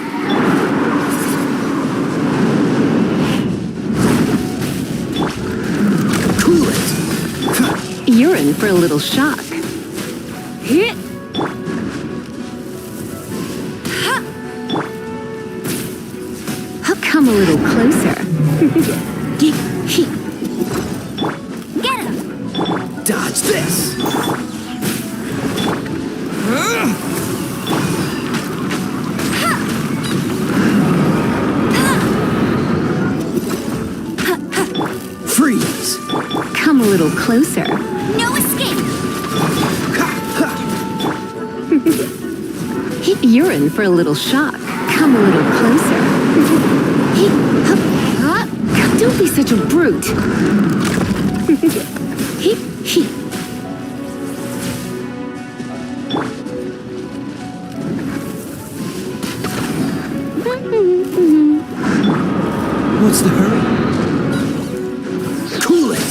Cool it! You're in for a little shock. Come a little closer. Get him! Dodge this! Freeze! Come a little closer. No escape! You're in for a little shock. Come a little closer. Don't be such a brute. What's the hurry? Cool it!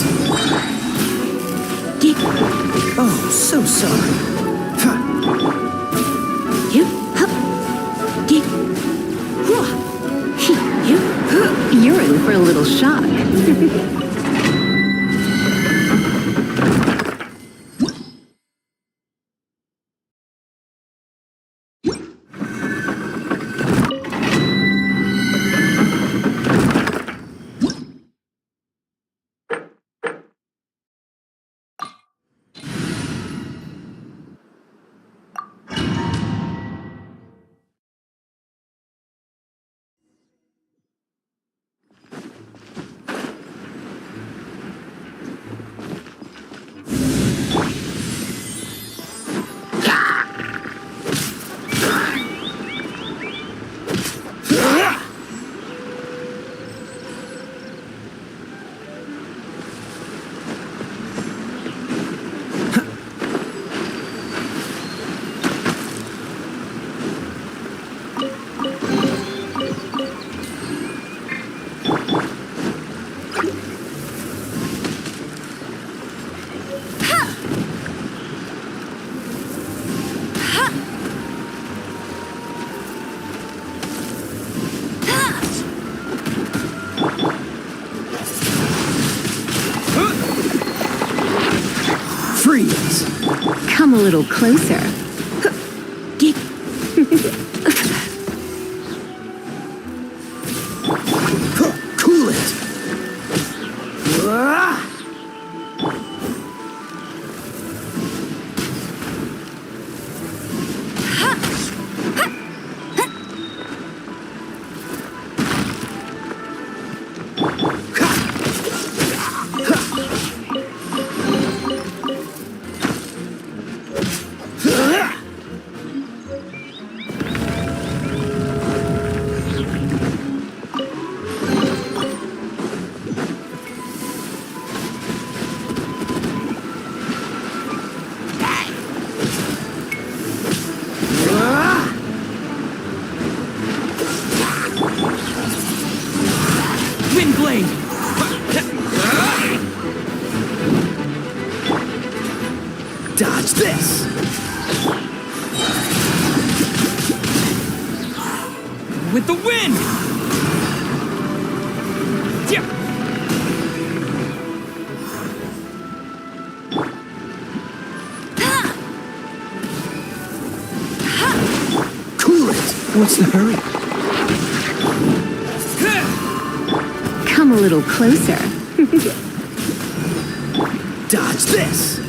Oh, so sorry. You're in for a little shock. Freeze! Come a little closer. Cool it! Windblade! Dodge this! With the wind! Yeah. Cool it! What's the hurry? Come a little closer. Dodge this!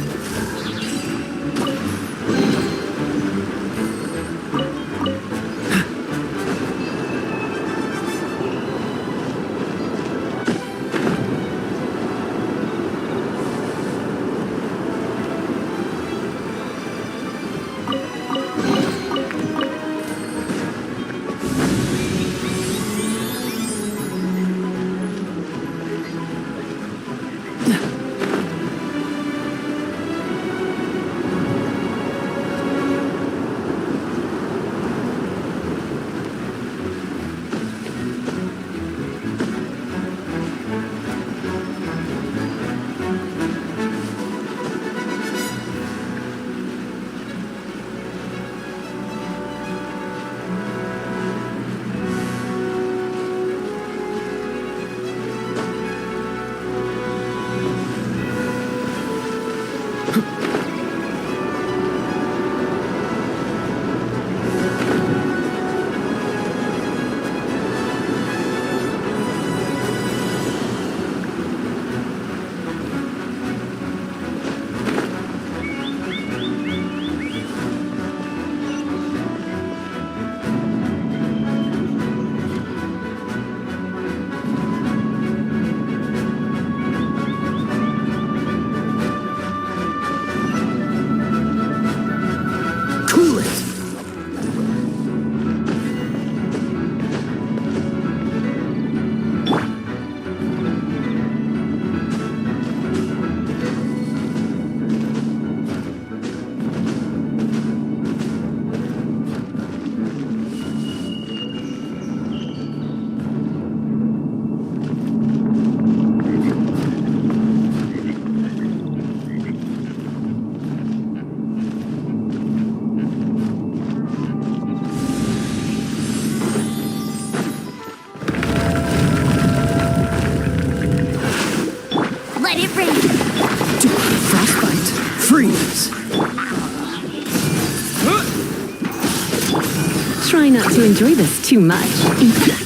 Try not to enjoy this too much.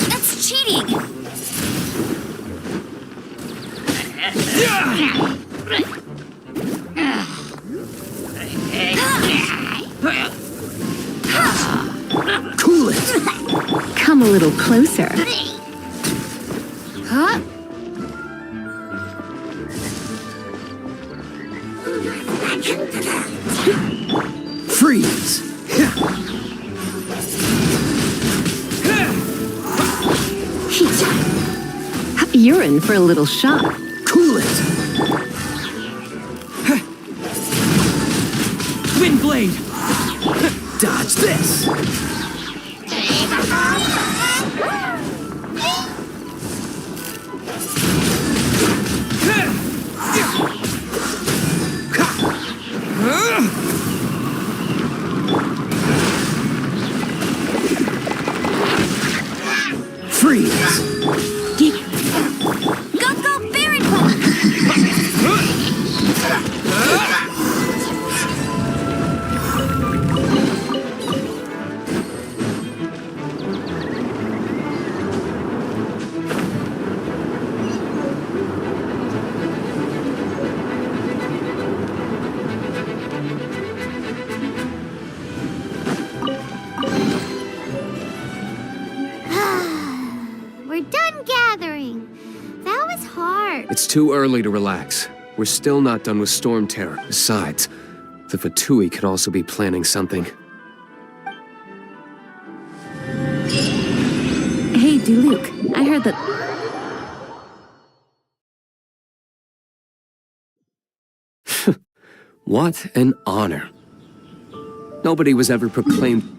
That's cheating! Cool it! Come a little closer. Huh? Freeze! You're in for a little shock. Cool it! Wind blade! Dodge this! Freeze! Go, Baron Pop! We're done gathering. That was hard. It's too early to relax. We're still not done with Storm Terror. Besides, the Fatui could also be planning something. Hey, Diluc, I heard that... What an honor. Nobody was ever proclaimed...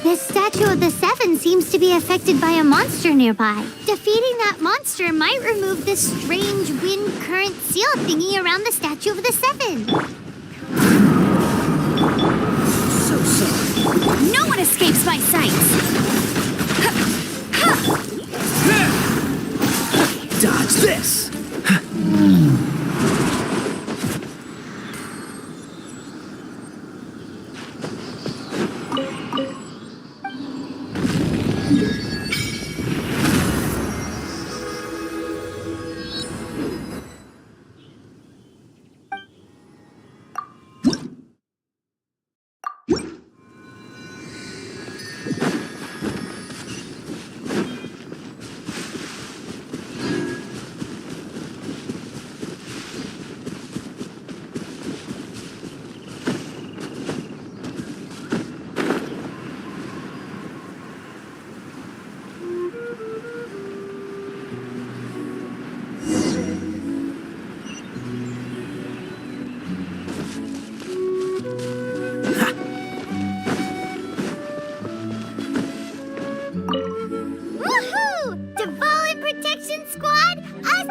This statue of the Seven seems to be affected by a monster nearby. Defeating that monster might remove this strange wind current seal thingy around the statue of the Seven. So sorry. No one escapes my sight! Dodge this!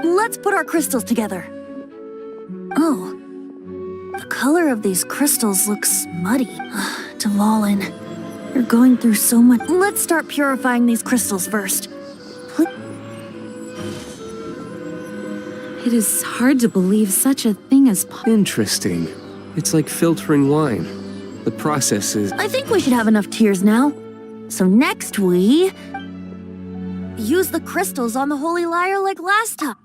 Let's put our crystals together. Oh. The color of these crystals looks muddy. Dvalin, you're going through so much. Let's start purifying these crystals first. It is hard to believe such a thing as Interesting. It's like filtering wine. The process is... I think we should have enough tears now. So next we... use the crystals on the holy lyre like last time.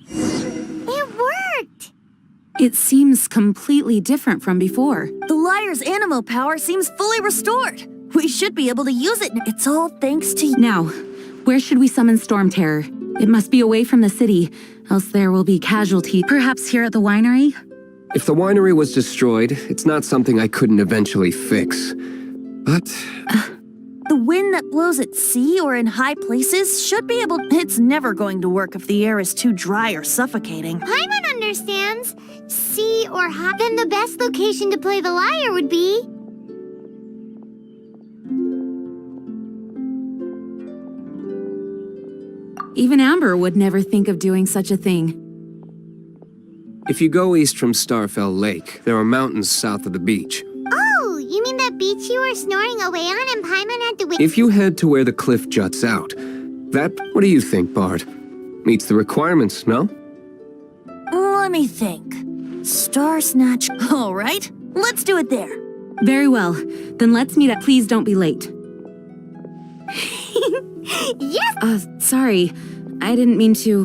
It worked! It seems completely different from before. The lyre's animo power seems fully restored. We should be able to use it. It's all thanks to you. Now, where should we summon Storm Terror? It must be away from the city, else there will be casualties. Perhaps here at the winery? If the winery was destroyed, it's not something I couldn't eventually fix. But... The wind that blows at sea or in high places should be able... It's never going to work if the air is too dry or suffocating. Paimon understands. Sea or hot, then the best location to play the lyre would be... Even Amber would never think of doing such a thing. if you go east from Starfell Lake, there are mountains south of the beach. Oh, you mean that beach you were snoring away on and Paimon had to wait? If you head to where the cliff juts out, that, what do you think, Bard? Meets the requirements, no? Let me think. Star Snatch. All right, let's do it there. Very well. Then let's meet up. Please don't be late. Yes! Sorry. I didn't mean to...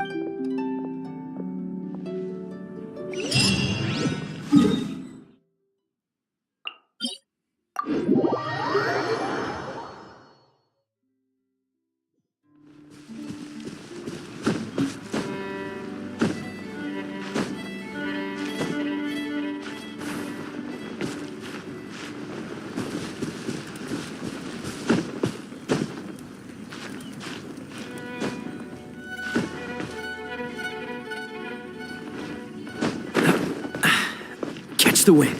Catch the wind.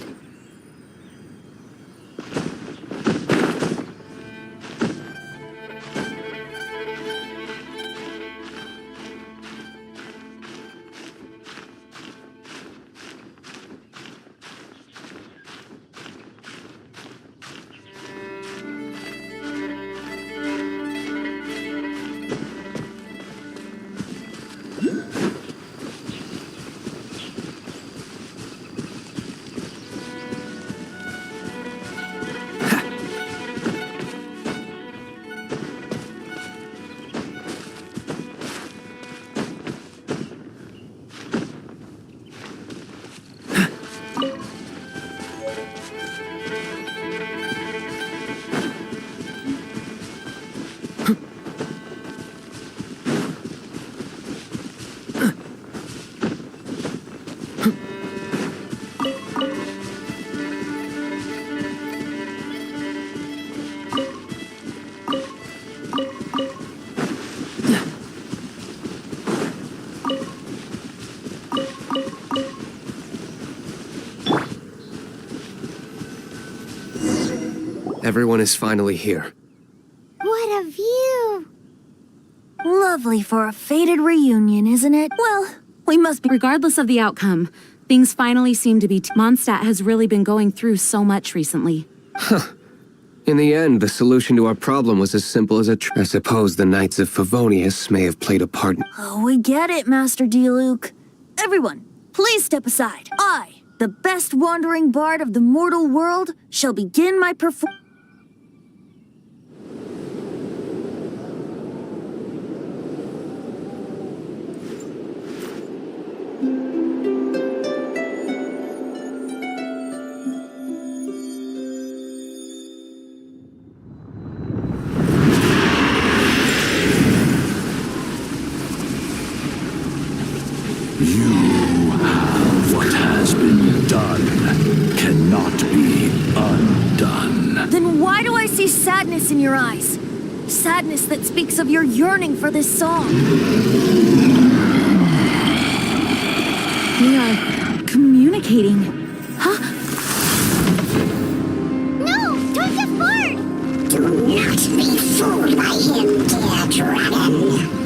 Everyone is finally here. What a view! Lovely for a fated reunion, isn't it? Well, we must be... Regardless of the outcome, things finally seem to be... Mondstadt has really been going through so much recently. In the end, the solution to our problem was as simple as I suppose the Knights of Favonius may have played a part in... Oh, we get it, Master D-Luke. Everyone, please step aside. I, the best wandering bard of the mortal world, shall begin my performance. What has been done cannot be undone. Then why do I see sadness in your eyes? Sadness that speaks of your yearning for this song. We are communicating. Huh? No! Don't get bored! Do not be fooled by him, dear dragon.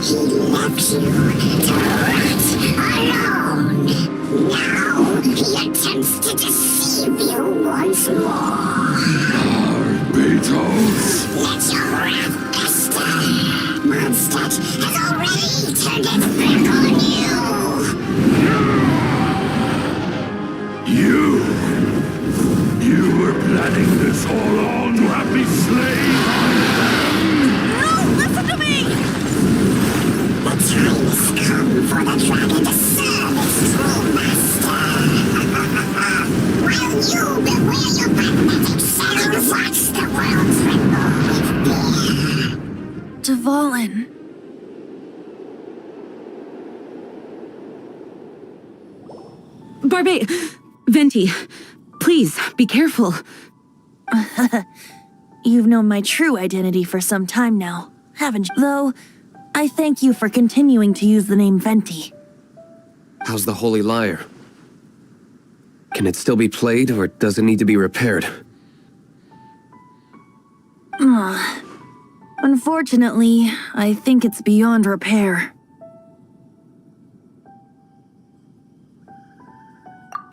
He left you to rot alone. Now he attempts to deceive you once more. Beetles! Let your wrath Monstead has already turned its back on you! You were planning this all along to have me slain! No, listen to me! The time has come for the dragon to serve its true master! While you beware your magnetic shells, watch the world tremble with fear! Dvalin. Barbe... Venti, please, be careful. You've known my true identity for some time now, haven't you? Though, I thank you for continuing to use the name Venti. How's the Holy Lyre? Can it still be played, or does it need to be repaired? Unfortunately, I think it's beyond repair.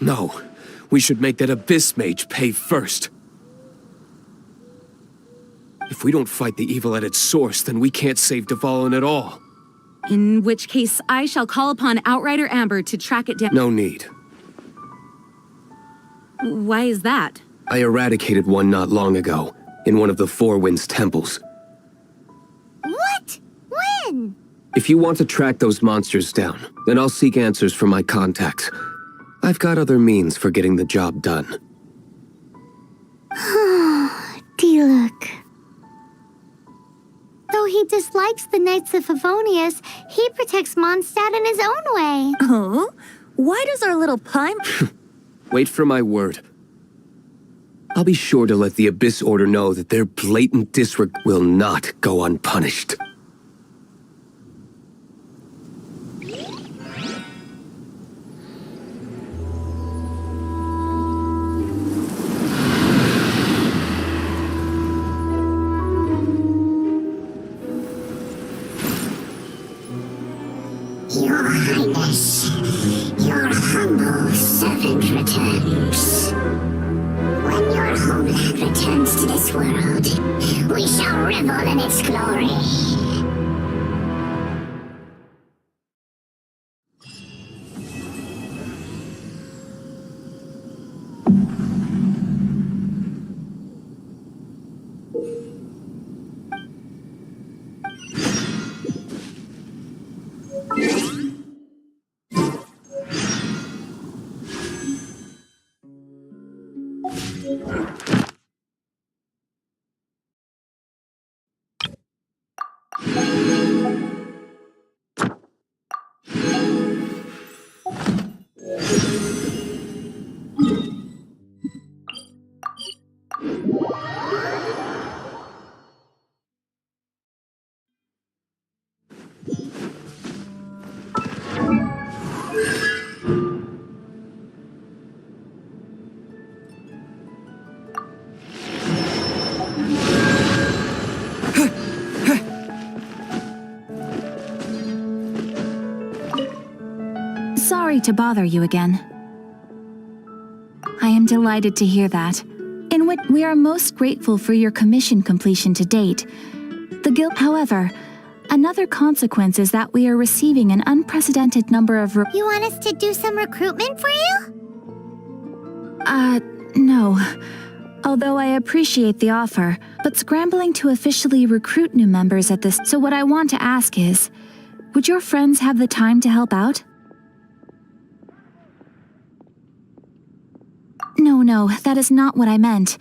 No, we should make that Abyss Mage pay first. If we don't fight the evil at its source, then we can't save Dvalin at all. In which case, I shall call upon Outrider Amber to track it down. No need. Why is that? I eradicated one not long ago, in one of the Four Winds temples. What? When? If you want to track those monsters down, then I'll seek answers from my contacts. I've got other means for getting the job done. Diluc. Though he dislikes the Knights of Favonius, he protects Mondstadt in his own way. Oh? Why does our little pie... Wait for my word. I'll be sure to let the Abyss Order know that their blatant disregard will not go unpunished. Your Highness, your humble servant returns. When your homeland returns to this world, we shall revel in its glory. Sorry to bother you again. I am delighted to hear that. In which we are most grateful for your commission completion to date. The guild, however, another consequence is that we are receiving an unprecedented number of You want us to do some recruitment for you? No. Although I appreciate the offer, but scrambling to officially recruit new members at this. So what I want to ask is, would your friends have the time to help out? No, that is not what I meant.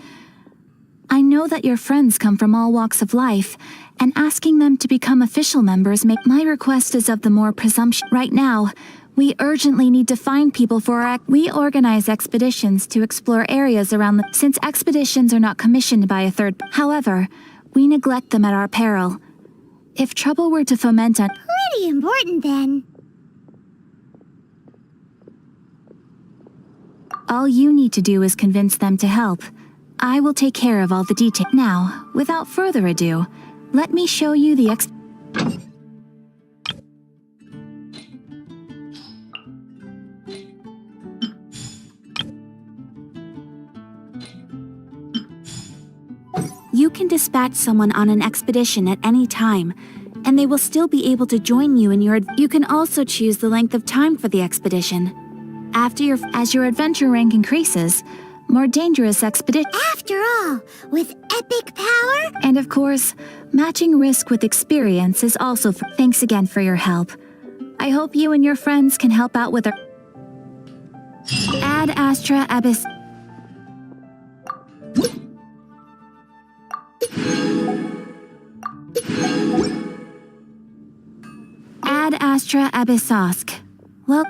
I know that your friends come from all walks of life, and asking them to become official members make my request is of the more presumption. Right now, we urgently need to find people for our... We organize expeditions to explore areas around the... Since expeditions are not commissioned by a third... However, we neglect them at our peril. If trouble were to foment on... Pretty important then. All you need to do is convince them to help. I will take care of all the details. Now, without further ado, let me show you the You can dispatch someone on an expedition at any time, and they will still be able to join you in your... You can also choose the length of time for the expedition. As your adventure rank increases, more dangerous expedition... After all, with epic power? And of course, matching risk with experience is also... Thanks again for your help. I hope you and your friends can help out with our... Ad Astra Abyss... Ad Astra Abyssosk. Well...